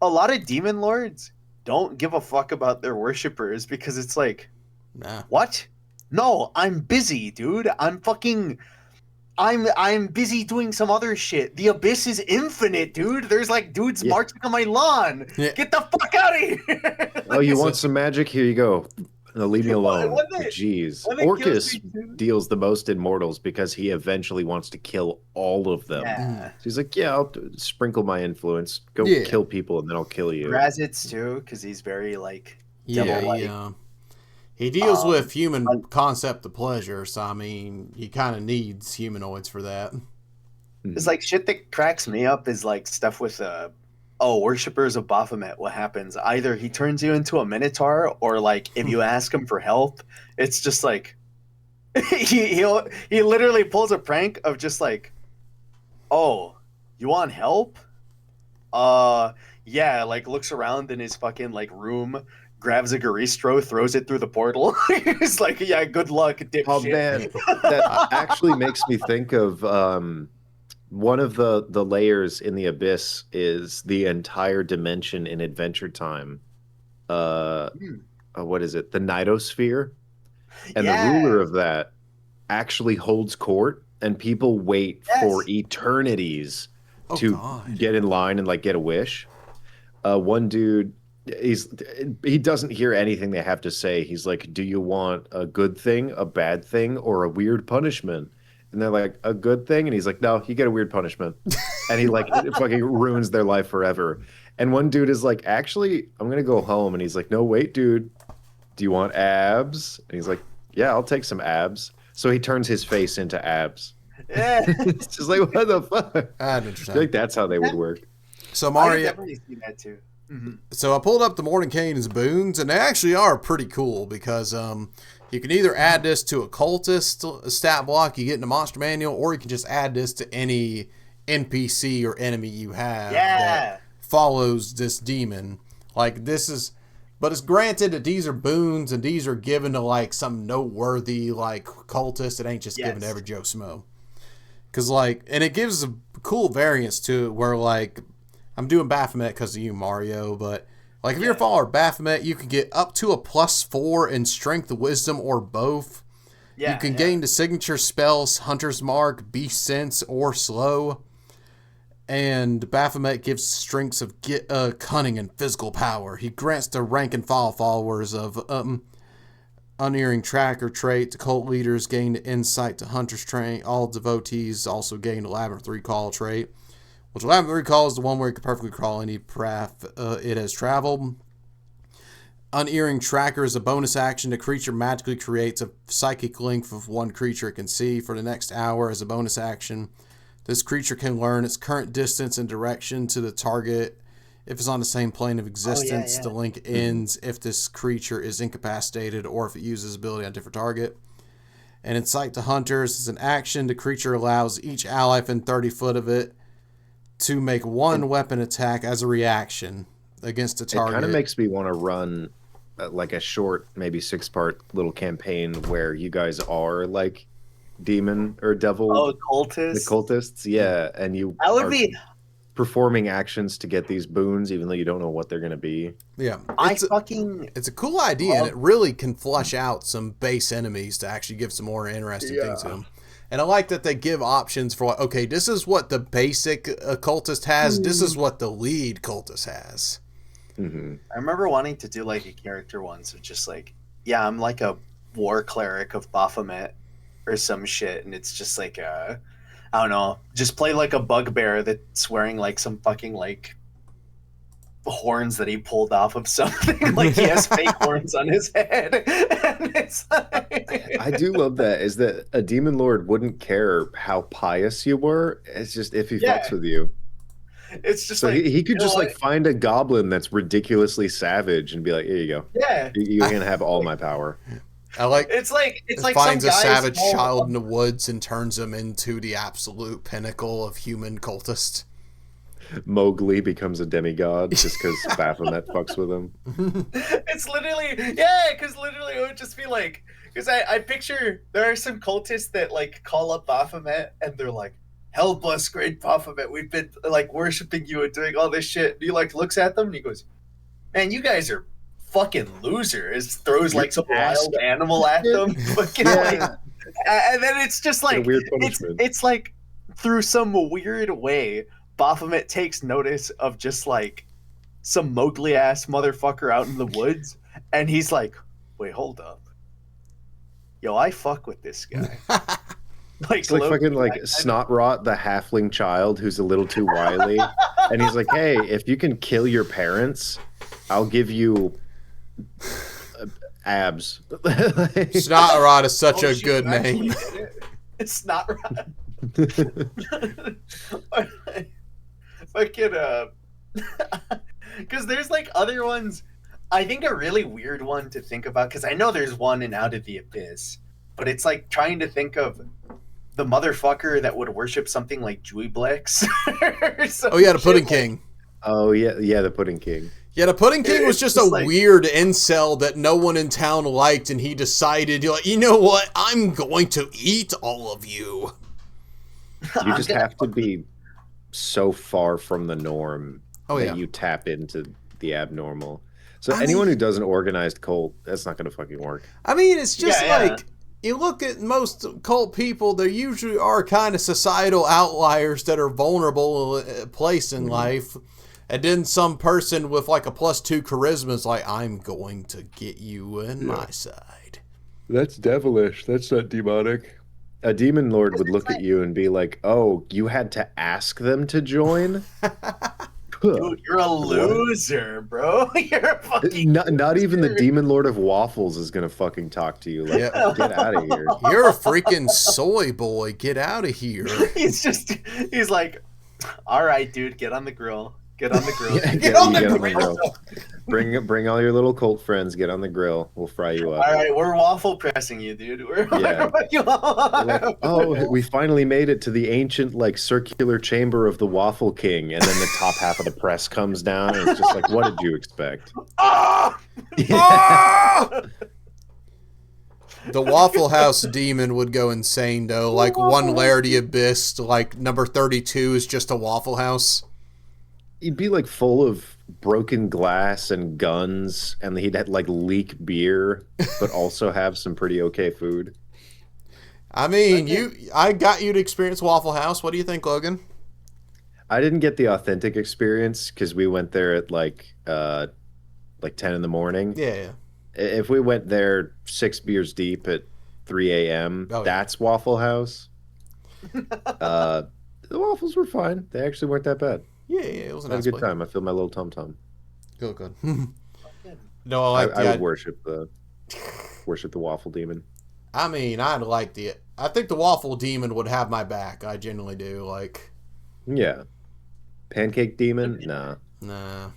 a lot of demon lords don't give a fuck about their worshippers because it's like, what? No, I'm busy, dude. I'm busy doing some other shit. The abyss is infinite, dude. There's like dudes marching on my lawn. Yeah. Get the fuck out of here. Oh, you want some magic? Here you go. No, leave me alone. Jeez. Orcus deals the most in mortals because he eventually wants to kill all of them. Yeah. So he's like, I'll sprinkle my influence. Go kill people, and then I'll kill you. Razitz, too, because he's very, like, devil-like. He deals with human concept of pleasure, so, I mean, he kind of needs humanoids for that. It's like, shit that cracks me up is, like, stuff with, worshippers of Baphomet, what happens? Either he turns you into a minotaur, or like if you ask him for help, it's just like he literally pulls a prank of just like, oh, you want help? Yeah, like looks around in his fucking like room, grabs a Garistro, throws it through the portal. It's like, yeah, good luck, dipshit. Oh man, that actually makes me think of one of the layers in the abyss is the entire dimension in Adventure Time. What is it? The Nidosphere? And the ruler of that actually holds court, and people wait for eternities to get in line and like get a wish. One dude, he doesn't hear anything they have to say. He's like, do you want a good thing, a bad thing, or a weird punishment? And they're like, a good thing? And he's like, no, you get a weird punishment. And he like fucking ruins their life forever. And one dude is like, actually, I'm going to go home. And he's like, no, wait, dude. Do you want abs? And he's like, yeah, I'll take some abs. So he turns his face into abs. Yeah. It's just like, what the fuck? Interesting. I think that's how they would work. So Mario, I definitely see that too. Mm-hmm. So I pulled up the Morning Cane's boons, and they actually are pretty cool because you can either add this to a cultist stat block you get in the monster manual, or you can just add this to any NPC or enemy you have that follows this demon. Like this is, but it's granted that these are boons and these are given to like some noteworthy like cultist. It ain't just given to every Joe Smo. Cause like, and it gives a cool variance to it where like, I'm doing Baphomet because of you, Mario, but like if you're a follower of Baphomet, you can get up to a +4 in Strength, Wisdom, or both. You can gain the signature spells Hunter's Mark, Beast Sense, or Slow. And Baphomet gives strengths of cunning and physical power. He grants the rank and file followers of Unerring Tracker trait. The cult leaders gain the insight to Hunter's trait. All devotees also gain the Labyrinth Recall trait. Which Labyrinth Recall is the one where you can perfectly crawl any path it has traveled. Unerring Tracker is a bonus action. The creature magically creates a psychic link of one creature it can see for the next hour as a bonus action. This creature can learn its current distance and direction to the target if it's on the same plane of existence. The link ends if this creature is incapacitated or if it uses ability on a different target. And Insight to Hunters is an action. The creature allows each ally within 30 foot of it to make one weapon attack as a reaction against a target. It kind of makes me want to run like a short, maybe 6-part little campaign where you guys are like demon or devil. Oh, cultists. The cultists, yeah. And you be performing actions to get these boons, even though you don't know what they're going to be. Yeah. It's a cool idea, and it really can flush out some base enemies to actually give some more interesting things to them. And I like that they give options for, like, okay, this is what the basic cultist has. This is what the lead cultist has. Mm-hmm. I remember wanting to do like a character once of just like, yeah, I'm like a war cleric of Baphomet or some shit, and it's just like I don't know, just play like a bugbear that's wearing like some fucking like horns that he pulled off of something. Like he has fake horns on his head. And it's like... I do love that, is that a demon lord wouldn't care how pious you were. It's just if he fucks with you. It's just so like he could just like find a goblin that's ridiculously savage and be like, here you go. Yeah. You can have all my power. I like it's like finds some a savage small... child in the woods and turns him into the absolute pinnacle of human cultist. Mowgli becomes a demigod just because Baphomet fucks with him. It's literally, because literally it would just be like, because I picture there are some cultists that like call up Baphomet and they're like, help us, great Baphomet, we've been like worshiping you and doing all this shit. And he like looks at them and he goes, man, you guys are fucking losers. Throws like some wild animal at them. Fucking like, and then it's just like, it's like through some weird way, Baphomet takes notice of just like some Mowgli ass motherfucker out in the woods, and he's like, wait, hold up. Yo, I fuck with this guy. Like, it's like fucking like Snotrot, the halfling child who's a little too wily. And he's like, hey, if you can kill your parents, I'll give you abs. Snotrot is such a good name. It's Snotrot. Fucking because there's like other ones. I think a really weird one to think about, because I know there's one in Out of the Abyss, but it's like trying to think of the motherfucker that would worship something like Juyblex. Oh yeah, the Pudding King. Oh yeah, the Pudding King. Yeah, the Pudding King was just a weird incel that no one in town liked, and he decided, you know what, I'm going to eat all of you. You just have to be so far from the norm that you tap into the abnormal. So anyone who does an organized cult, that's not going to fucking work. I mean, it's just like, you look at most cult people, there usually are kind of societal outliers that are vulnerable in a place in life. And then some person with like a +2 charisma is like, I'm going to get you in my side. That's devilish. That's not demonic. A demon lord would look at you and be like, oh, you had to ask them to join? Dude, you're a loser, bro. You're a fucking not even the demon lord of waffles is going to fucking talk to you. Like, get out of here. You're a freaking soy boy. Get out of here. He's like, all right, dude, get on the grill. Get on the grill. Get on the grill. Bring all your little cult friends. Get on the grill. We'll fry you up. All right, we're waffle pressing you, dude. We're like, oh, we finally made it to the ancient like circular chamber of the Waffle King, and then the top half of the press comes down, and it's just like, what did you expect? The Waffle House demon would go insane though. Like one layer of the abyss, like number 32 is just a Waffle House. He'd be like full of broken glass and guns, and he'd have like leak beer, but also have some pretty okay food. I mean, I got you to experience Waffle House. What do you think, Logan? I didn't get the authentic experience because we went there at like 10 in the morning. Yeah. If we went there 6 beers deep at 3 a.m., that's Waffle House. The waffles were fine. They actually weren't that bad. Yeah, it was a nice good time. I feel my little tum-tum. Good. No, I would worship the waffle demon. I mean, I think the waffle demon would have my back. I genuinely do. Like, yeah, pancake demon, nah. It'd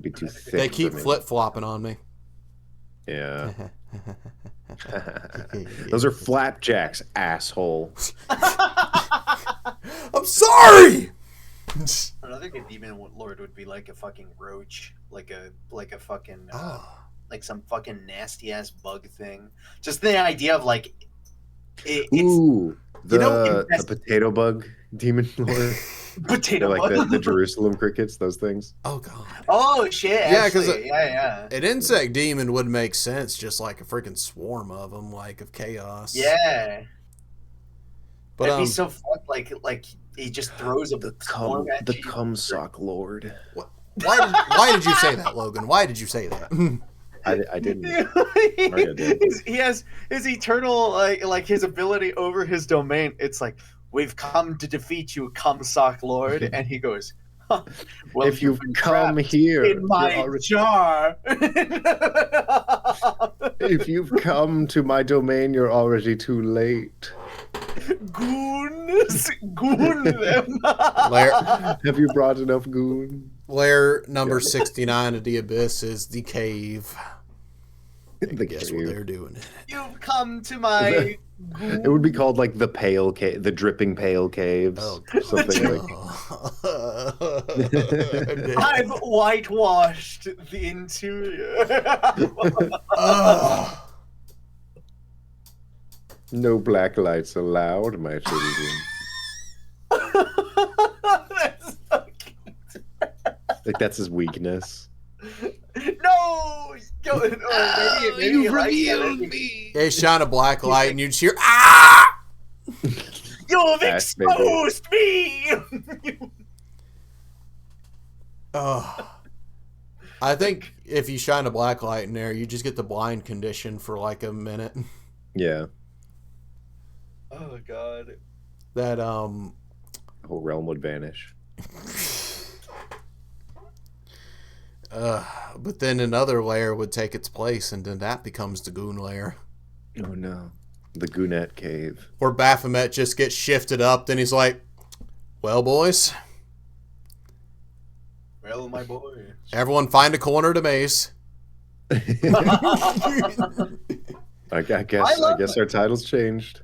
be too thick. They keep flip-flopping on me. Yeah. Those are flapjacks, asshole. I'm sorry. Another good demon lord would be like a fucking roach, like a fucking like some fucking nasty ass bug thing. Just the idea of like the potato bug demon lord. Potato bug, like the Jerusalem crickets, those things. Oh god. Oh shit. Yeah, because an insect demon would make sense, just like a freaking swarm of them, like of chaos. Yeah. But That'd be so fun. Like he just throws a storm at the you. cum sock lord. why did you say that, Logan? Why did you say that? I didn't. Mario did. He has his eternal like his ability over his domain. It's like, we've come to defeat you, cum sock lord, and he goes, huh, well, if you've been come trapped here, in my jar. if you've come to my domain, you're already too late. Goon them. Have you brought enough goon? Layer number 69 of the Abyss is the cave. Guess what they're doing. You've come to my. It would be called like the pale cave, the dripping pale caves, something like. I've whitewashed the interior. No black lights allowed, my children. That's so cute. Like that's his weakness. No! Maybe You revealed me. They shine a black light and you just hear, ah! You've exposed me! I think if you shine a black light in there, you just get the blind condition for like a minute. Yeah. Oh god. That The whole realm would vanish. but then another layer would take its place, and then that becomes the goon layer. Oh no. The Goonette Cave. Where Baphomet just gets shifted up, then he's like, well, boys, Well, my boy. everyone find a corner to maze. I guess our title's changed.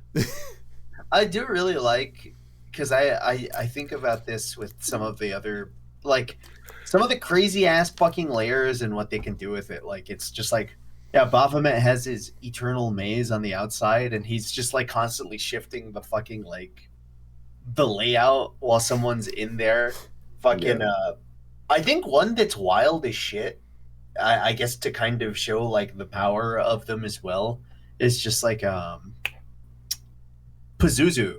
I do really like, because I think about this with some of the other, like, some of the crazy ass fucking layers and what they can do with it. Like, it's just like, yeah, Baphomet has his eternal maze on the outside, and he's just like constantly shifting the fucking like the layout while someone's in there. Fucking, I think one that's wild as shit, I guess to kind of show like the power of them as well, is just like Pazuzu.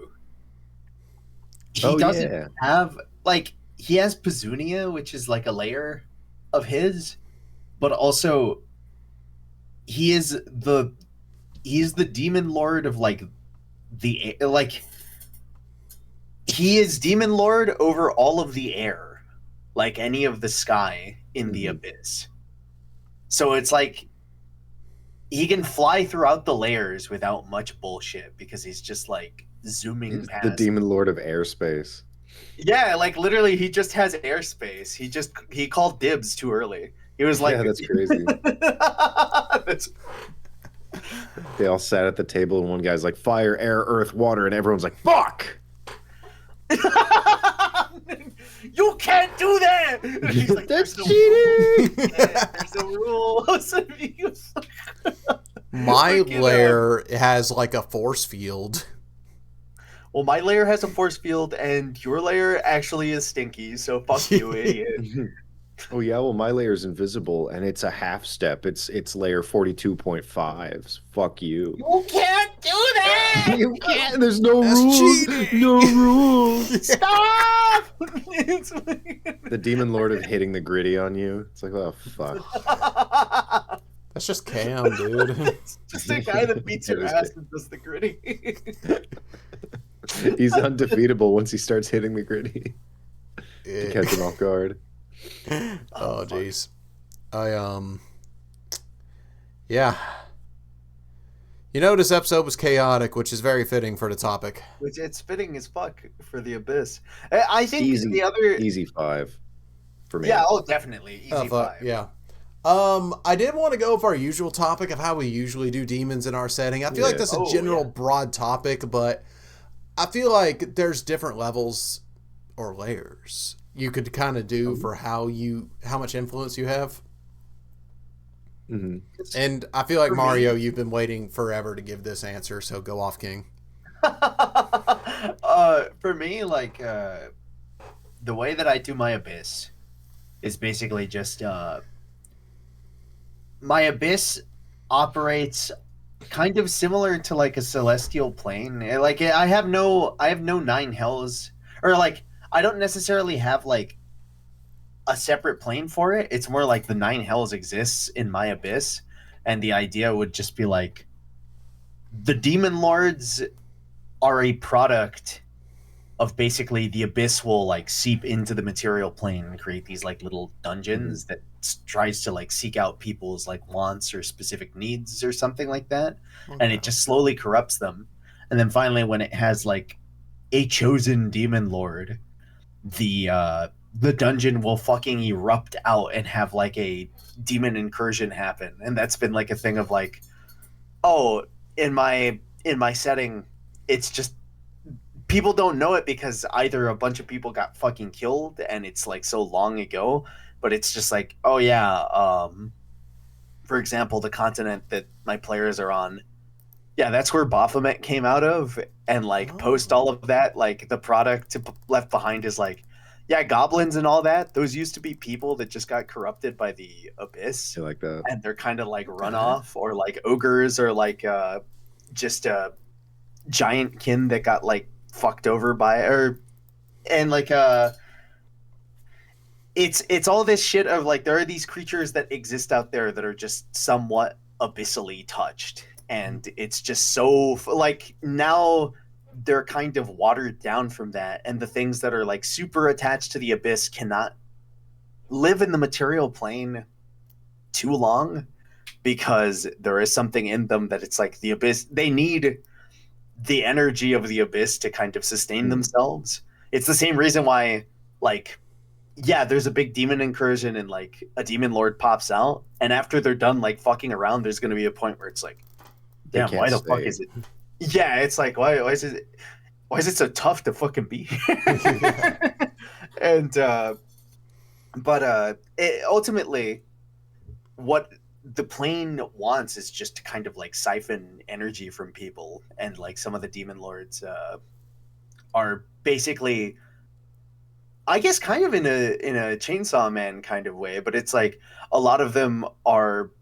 He doesn't have like, he has Pazunia, which is like a layer of his, but also he's the demon lord of like the like, he is demon lord over all of the air, like any of the sky in the abyss. So it's like he can fly throughout the layers without much bullshit because he's just like zooming He's past the demon lord of airspace. Yeah, like literally he just has airspace. He called dibs too early. He was like, yeah, that's crazy. They all sat at the table and one guy's like, fire, air, earth, water, and everyone's like, fuck! You can't do that! He's like, that's cheating! There's no rules. My layer has like a force field. Well, my layer has a force field, and your layer actually is stinky, so fuck you, idiot. Oh yeah, well my layer is invisible and it's a half step. It's layer 42.5. Fuck you. You can't do that! You can't. There's no That's rules. cheating. No rules. Stop! The demon lord of hitting the gritty on you. It's like, oh fuck. That's just Cam, dude. It's just a guy that beats your ass and does the gritty. He's undefeatable once he starts hitting the gritty. To catch him off guard. Oh jeez. Yeah. You know, this episode was chaotic, which is very fitting for the topic. Which it's fitting as fuck for the abyss. I think Easy 5 for me. Yeah, oh definitely. Easy 5. Yeah. I did want to go with our usual topic of how we usually do demons in our setting. I feel like that's a general broad topic, but I feel like there's different levels or layers you could kind of do for how much influence you have. Mm-hmm. And I feel like Mario, you've been waiting forever to give this answer, so go off, King. For me, like the way that I do my abyss is basically just my abyss operates kind of similar to like a celestial plane. Like I have no nine hells, or like I don't necessarily have like a separate plane for it. It's more like the nine hells exists in my abyss, and the idea would just be like the demon lords are a product of basically the abyss will like seep into the material plane and create these like little dungeons that tries to like seek out people's like wants or specific needs or something like that, and it just slowly corrupts them. And then finally, when it has like a chosen demon lord, the dungeon will fucking erupt out and have like a demon incursion happen. And that's been like a thing of like, oh, in my setting, it's just people don't know it because either a bunch of people got fucking killed and it's like so long ago, but it's just like, oh yeah, for example, the continent that my players are on, yeah, that's where Baphomet came out of, and like post all of that, like the product left behind is like, yeah, goblins and all that. Those used to be people that just got corrupted by the abyss, I like that. and they're kind of like runoff, or like ogres, or like just a giant kin that got like fucked over by, or and like it's all this shit of like there are these creatures that exist out there that are just somewhat abyssally touched, and it's just so like now they're kind of watered down from that, and the things that are like super attached to the abyss cannot live in the material plane too long, because there is something in them that it's like the abyss, they need the energy of the abyss to kind of sustain themselves. It's the same reason why, like, yeah, there's a big demon incursion and like a demon lord pops out, and after they're done like fucking around, there's going to be a point where it's like, damn, why the fuck is it? Yeah, it's like why is it so tough to fucking be? And but ultimately, what the plane wants is just to kind of like siphon energy from people, and like some of the demon lords are basically, I guess, kind of in a Chainsaw Man kind of way, but it's like a lot of them are,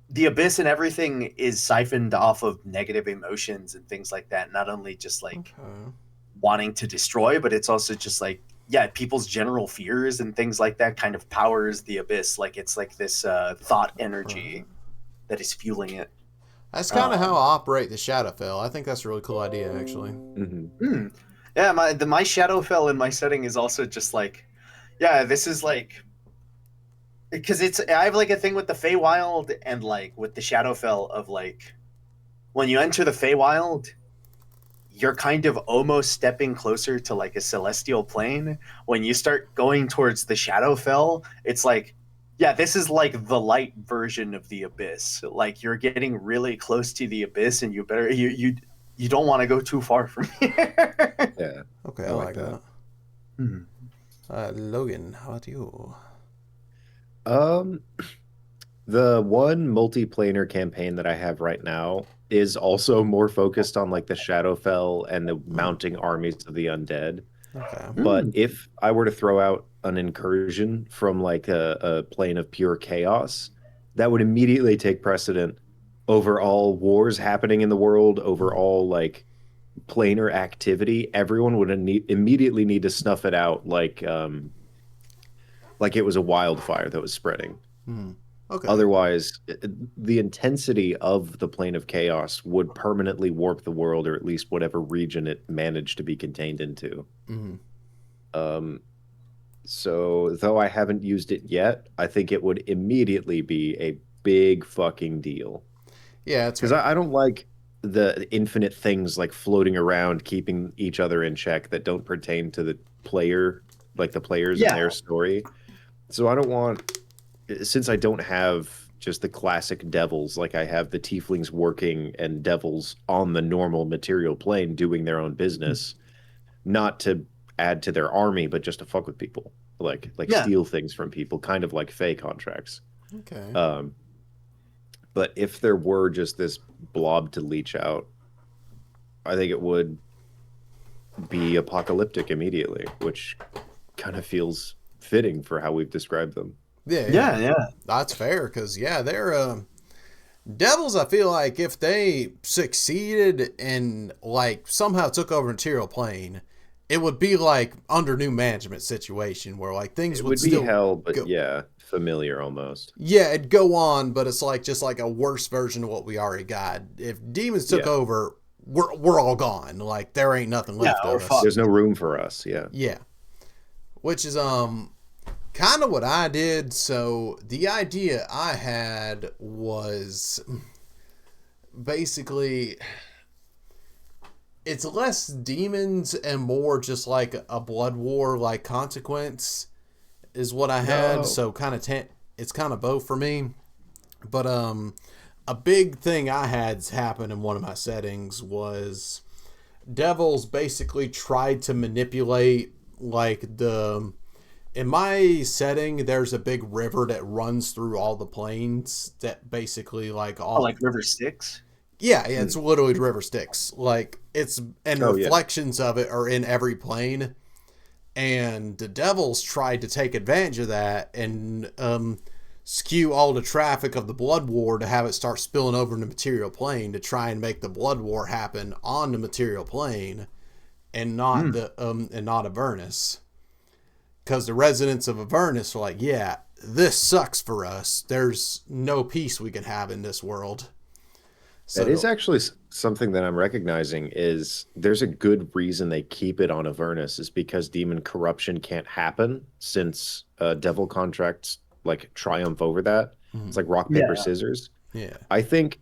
the abyss and everything is siphoned off of negative emotions and things like that. Not only just like wanting to destroy, but it's also just like, yeah, people's general fears and things like that kind of powers the abyss. Like it's like this thought energy that is fueling it. That's kind of how I operate the Shadowfell. I think that's a really cool idea, actually. Yeah, my Shadowfell in my setting is also just like, yeah, this is like, because I have like a thing with the Feywild and like with the Shadowfell of like, when you enter the Feywild, you're kind of almost stepping closer to like a celestial plane. When you start going towards the Shadowfell, it's like, yeah, this is like the light version of the abyss. Like you're getting really close to the abyss, and you better you don't want to go too far from here. Yeah. Okay, I like that. Logan, how about you? The one multiplanar campaign that I have right now is also more focused on like the Shadowfell and the mounting armies of the undead. Okay. But if I were to throw out an incursion from like a plane of pure chaos, that would immediately take precedent over all wars happening in the world, over all like planar activity. Everyone would immediately need to snuff it out like it was a wildfire that was spreading. Okay. Otherwise, the intensity of the plane of chaos would permanently warp the world, or at least whatever region it managed to be contained into. So, though I haven't used it yet, I think it would immediately be a big fucking deal. Yeah, it's because I don't like the infinite things like floating around, keeping each other in check that don't pertain to the player, like the players and their story. So I don't want, since I don't have just the classic devils, like I have the tieflings working and devils on the normal material plane doing their own business, not to add to their army, but just to fuck with people, like steal things from people, kind of like Fey contracts. Okay. But if there were just this blob to leech out, I think it would be apocalyptic immediately, which kind of feels fitting for how we've described them. Yeah. That's fair, because they're Devils, I feel like if they succeeded and like somehow took over material plane, it would be like under new management situation where like things It would would be still hell, but go. yeah, familiar almost. Yeah, it'd go on, but it's like just like a worse version of what we already got. If demons took Yeah. over, we're all gone. Like there ain't nothing Yeah, left or of us. fuck. There's no room for us. Yeah. Yeah, which is kind of what I did. So the idea I had was basically it's less demons and more just like a blood war like consequence is what I had. No. So kind of it's kind of both for me. But a big thing I had happen in one of my settings was devils basically tried to manipulate like the in my setting there's a big river that runs through all the planes that basically like Oh, all like River Styx? yeah, it's literally river Styx. Like it's and Oh, yeah. reflections of it are in every plane. And the devils tried to take advantage of that and skew all the traffic of the blood war to have it start spilling over in the material plane to try and make the blood war happen on the material plane and not the and not Avernus. Because the residents of Avernus are like, yeah, this sucks for us. There's no peace we can have in this world. So That is actually something that I'm recognizing is there's a good reason they keep it on Avernus is because demon corruption can't happen since devil contracts like triumph over that. It's like rock, paper, Yeah. scissors. yeah. I think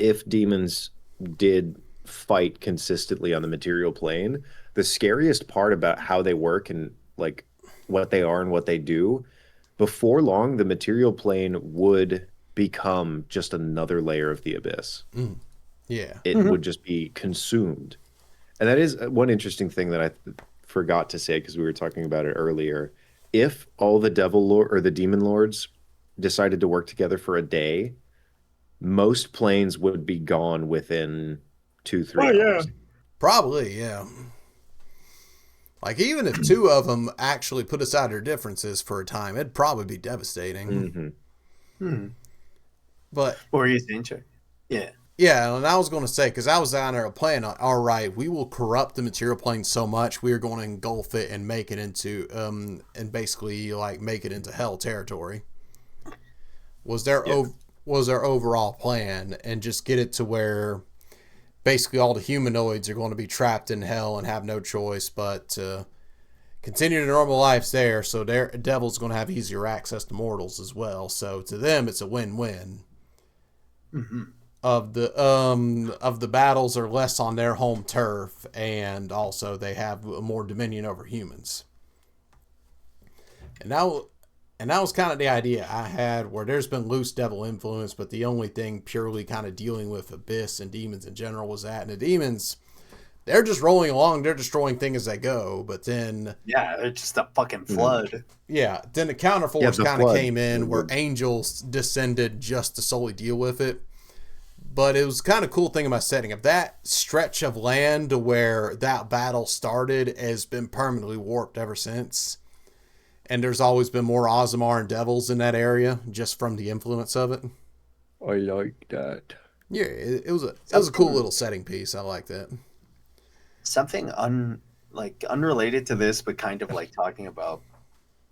if demons did fight consistently on the material plane, the scariest part about how they work and like what they are and what they do, before long, the material plane would become just another layer of the abyss. Yeah. It would just be consumed. And that is one interesting thing that I forgot to say because we were talking about it earlier. If all the devil lord or the demon lords decided to work together for a day, most planes would be gone within 2, 3 hours. Probably, yeah. Like even if two of them actually put aside their differences for a time, it'd probably be devastating. Hmm. But What were you saying, Chuck? Yeah. yeah, and I was going to say because I was down there playing. All right, we will corrupt the material plane so much we are going to engulf it and make it into and basically like make it into hell territory. Was their was their overall plan and just get it to where basically all the humanoids are going to be trapped in hell and have no choice but to continue their normal lives there. So their devil's going to have easier access to mortals as well. So to them, it's a win-win. Of the battles are less on their home turf, and also they have more dominion over humans. And that was kind of the idea I had, where there's been loose devil influence, but the only thing purely kind of dealing with Abyss and demons in general was that. And the demons, they're just rolling along, they're destroying things as they go. But then, Yeah, it's just a fucking flood. yeah, then the counterforce the kind of flood. came in, where angels descended just to solely deal with it. But it was kind of cool thing in my setting of that stretch of land to where that battle started has been permanently warped ever since. And there's always been more Ozimar and devils in that area just from the influence of it. I like that. Yeah, it was a cool little setting piece. I like that. Something unrelated to this, but kind of like talking about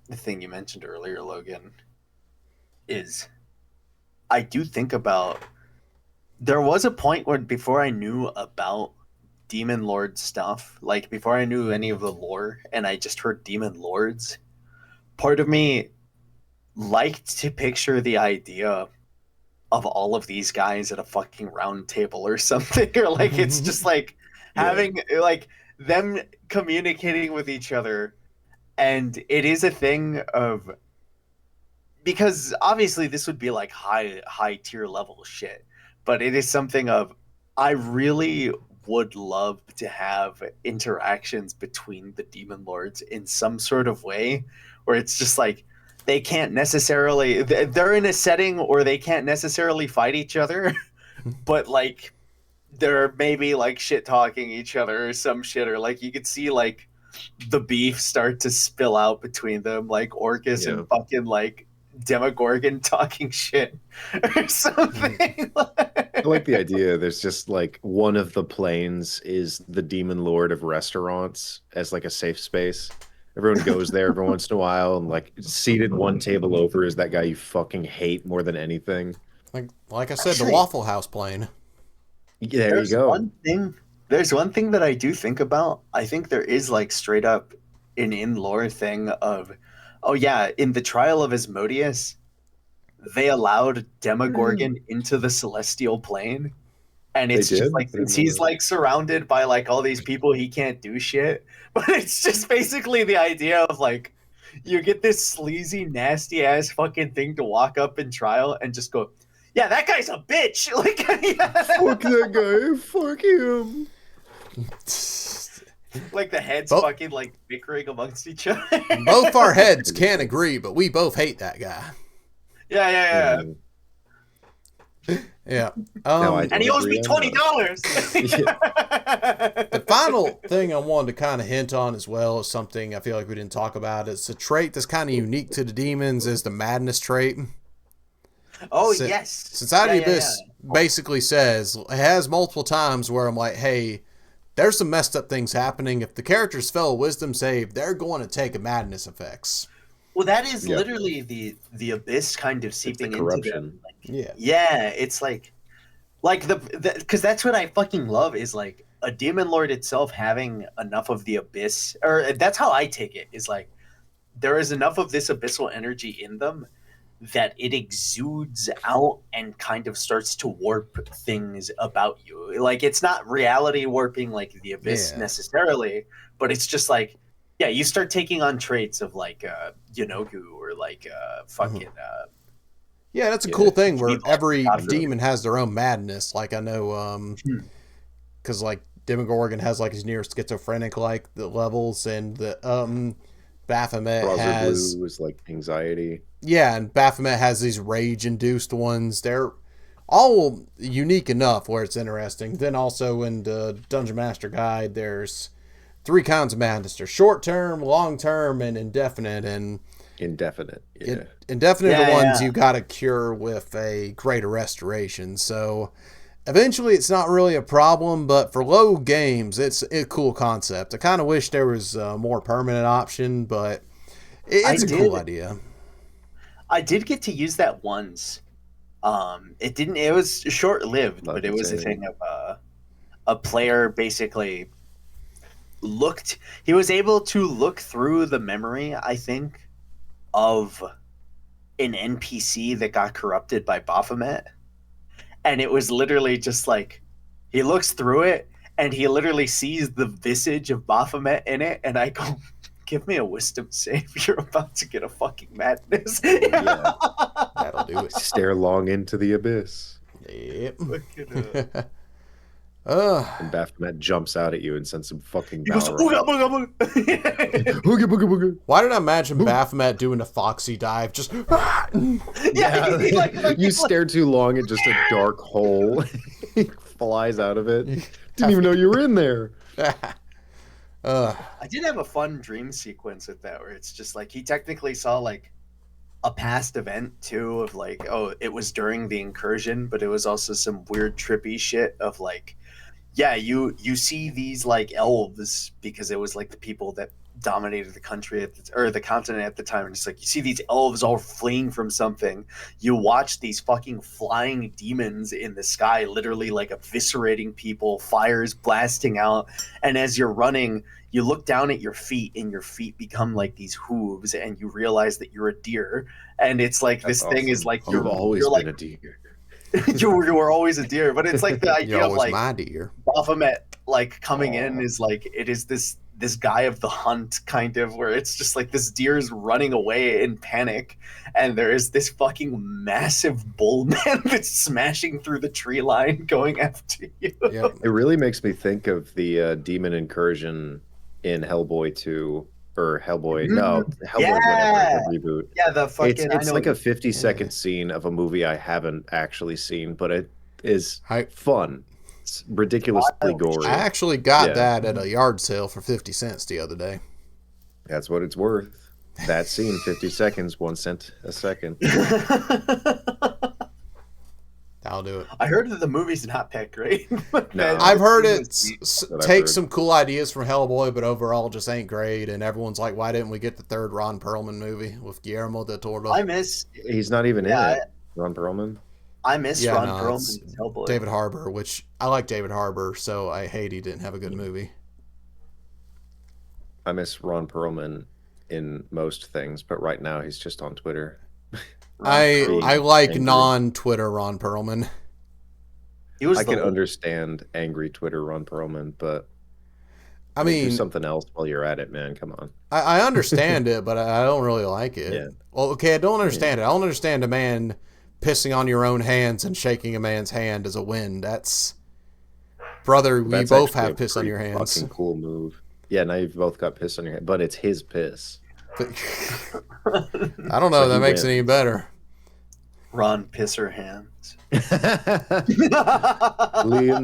the thing you mentioned earlier, Logan, is I do think about there was a point when before I knew about Demon Lord stuff, like before I knew any of the lore and I just heard Demon Lords, part of me liked to picture the idea of all of these guys at a fucking round table or something, or like it's just like having like them communicating with each other. And it is a thing of, because obviously this would be like high tier level shit, but it is something of, I really would love to have interactions between the demon lords in some sort of way where it's just like they can't necessarily, they're in a setting where they can't necessarily fight each other, but like they're maybe like shit talking each other or some shit, or like you could see like the beef start to spill out between them, like Orcus and fucking like Demogorgon talking shit or something. I like the idea. There's just like one of the planes is the demon lord of restaurants as like a safe space. Everyone goes there every once in a while, and like seated one table over is that guy you fucking hate more than anything. Like I said, Actually, the Waffle House plane. Yeah, there you go. There's one thing that I do think about. I think there is like straight up an in-lore thing of, oh yeah, in the trial of Asmodeus, they allowed Demogorgon into the celestial plane. And it's They just did? like, I didn't since know he's that. like surrounded by like all these people, he can't do shit. But it's just basically the idea of like, you get this sleazy, nasty ass fucking thing to walk up in trial and just go, yeah, that guy's a bitch. Like, Fuck that guy. Fuck him. like the heads Both- fucking like bickering amongst each other. Both our heads can agree, but we both hate that guy. Yeah. Yeah. Now I And he owes me agree on $20. The final thing I wanted to kind of hint on as well is something I feel like we didn't talk about. It's a trait that's kind of unique to the demons is the madness trait. Oh, Since, yes. Society Abyss basically says, it has multiple times where I'm like, hey, there's some messed up things happening. If the characters fail a wisdom save, they're going to take a madness effects. Well, that is literally the abyss kind of seeping into them. Like, yeah, it's like the because that's what I fucking love is like a demon lord itself having enough of the abyss, or that's how I take it. Is like there is enough of this abyssal energy in them that it exudes out and kind of starts to warp things about you. Like it's not reality warping like the abyss necessarily, but it's just like. Yeah, you start taking on traits of like Yanogu or like fucking. Yeah, that's a cool thing where every demon has their own madness. Like I know, because like Demogorgon has like his near schizophrenic like the levels, and the Baphomet has Blue is like anxiety. Yeah, and Baphomet has these rage induced ones. They're all unique enough where it's interesting. Then also in the Dungeon Master Guide, there's 3 kinds of madness. There's short term, long term, and indefinite. And indefinite, indefinite are ones you got to cure with a greater restoration. So eventually, it's not really a problem. But for low games, it's a cool concept. I kind of wish there was a more permanent option, but it's a cool idea. I did get to use that once. It was short lived, but it was a thing of a player basically. He was able to look through the memory, I think, of an NPC that got corrupted by Baphomet. And it was literally just like, he looks through it and he literally sees the visage of Baphomet in it. And I go, give me a wisdom save. You're about to get a fucking madness. Yeah. That'll do it. Stare long into the abyss. Yep. And Baphomet jumps out at you and sends some fucking goes, Booga, booga, booga. Why did I imagine Baphomet doing a foxy dive? Just You stare too long at just a dark hole. He flies out of it. Didn't even know you were in there. I did have a fun dream sequence with that where it's just like he technically saw like a past event too of like, oh, it was during the incursion, but it was also some weird trippy shit of like, yeah, you see these like elves because it was like the people that dominated the country or the continent at the time, and it's like you see these elves all fleeing from something. You watch these fucking flying demons in the sky, literally like eviscerating people, fires blasting out, and as you're running, you look down at your feet, and your feet become like these hooves, and you realize that you're a deer, and it's like this thing is like you've always been a deer. you were always a deer, but it's like the idea of like my deer. Baphomet like coming in is like it is this guy of the hunt kind of where it's just like this deer's running away in panic, and there is this fucking massive bull man that's smashing through the tree line going after you. Yep. It really makes me think of the demon incursion in Hellboy 2. Or Hellboy, no, Hellboy, whatever, the reboot. Yeah, the fucking. It's like a 50-second scene of a movie I haven't actually seen, but it is fun. It's ridiculously gory. I actually got that at a yard sale for 50 cents the other day. That's what it's worth. That scene, 50 seconds, 1 cent a second. That'll do it. I heard that the movie's not that great. No. I've heard it I've take heard. some cool ideas from Hellboy, but overall just ain't great. And everyone's like, why didn't we get the third Ron Perlman movie with Guillermo del Toro? He's not even in it. Ron Perlman. I miss Yeah, Ron no, Perlman's it's Hellboy. David Harbour, which I like David Harbour, so I hate he didn't have a good movie. I miss Ron Perlman in most things, but right now he's just on Twitter. I like angry. non-Twitter Ron Perlman. I can understand angry Twitter Ron Perlman, but I mean, do something else while you're at it, man. Come on. I understand it, but I don't really like it. Yeah. Well, okay, I don't understand it. I don't understand a man pissing on your own hands and shaking a man's hand as a win. That's, brother, we both have piss on your hands. Fucking cool move. Yeah, now you've both got piss on your hand, but it's his piss. I don't know. So that he makes it wins. any better. Ron Pisser Hands. Liam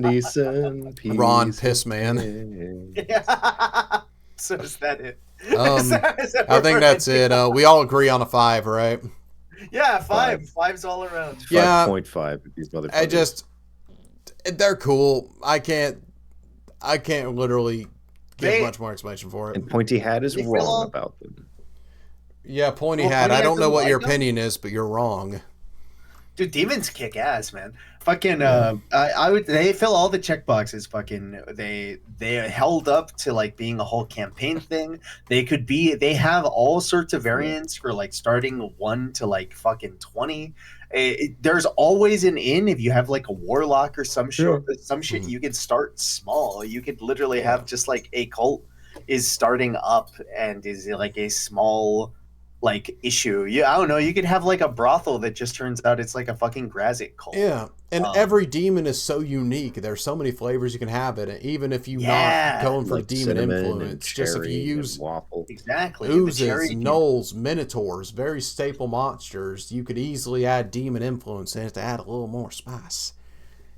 Neeson. Ron Piss Man. Yeah. So is that it? I think that's it. We all agree on a 5, right? Yeah, 5. 5's all around. Yeah. 5.5 with these motherfuckers. They're cool. I can't literally give much more explanation for it. And Pointy Hat is wrong about them. Yeah, Pointy Hat. I don't know what your opinion is, but you're wrong. Dude, demons kick ass, man. Fucking, they fill all the check boxes. Fucking, they held up to like being a whole campaign thing. They have all sorts of variants for like starting 1 to like fucking 20. There's always an in if you have like a warlock or some shit. You can start small. You could literally have just like a cult is starting up and is like a small like issue. I don't know. You could have like a brothel that just turns out it's like a fucking Grazik cult. Yeah, and every demon is so unique. There's so many flavors you can have it, even if you're not going for like demon influence. Cherry, just if you use waffle, exactly oozes, gnolls, minotaurs, very staple monsters, you could easily add demon influence in it to add a little more spice.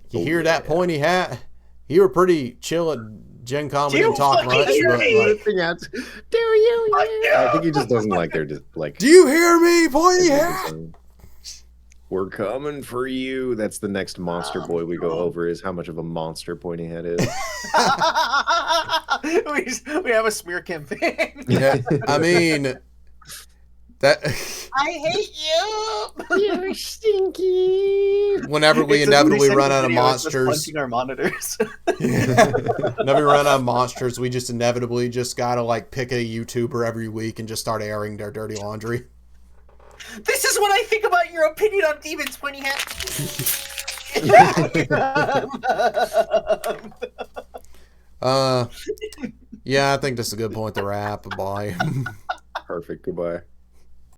You hear that, Pointy Hat? You were pretty chill at Gen Con. We didn't talk much, but like, do you? I think he just doesn't like their like. Do you hear me, Pointy Hat? We're coming for you. That's the next monster boy we go over. Is how much of a monster Pointy Hat is. we have a smear campaign. Yeah, I mean that. I hate you. You're stinky. Whenever we inevitably run out of monsters, punching our monitors. Whenever we run out of monsters, we just inevitably just gotta like pick a YouTuber every week and just start airing their dirty laundry. This is what I think about your opinion on demons, Pointy Hat. Yeah, I think that's a good point to wrap. Bye. Perfect. Goodbye.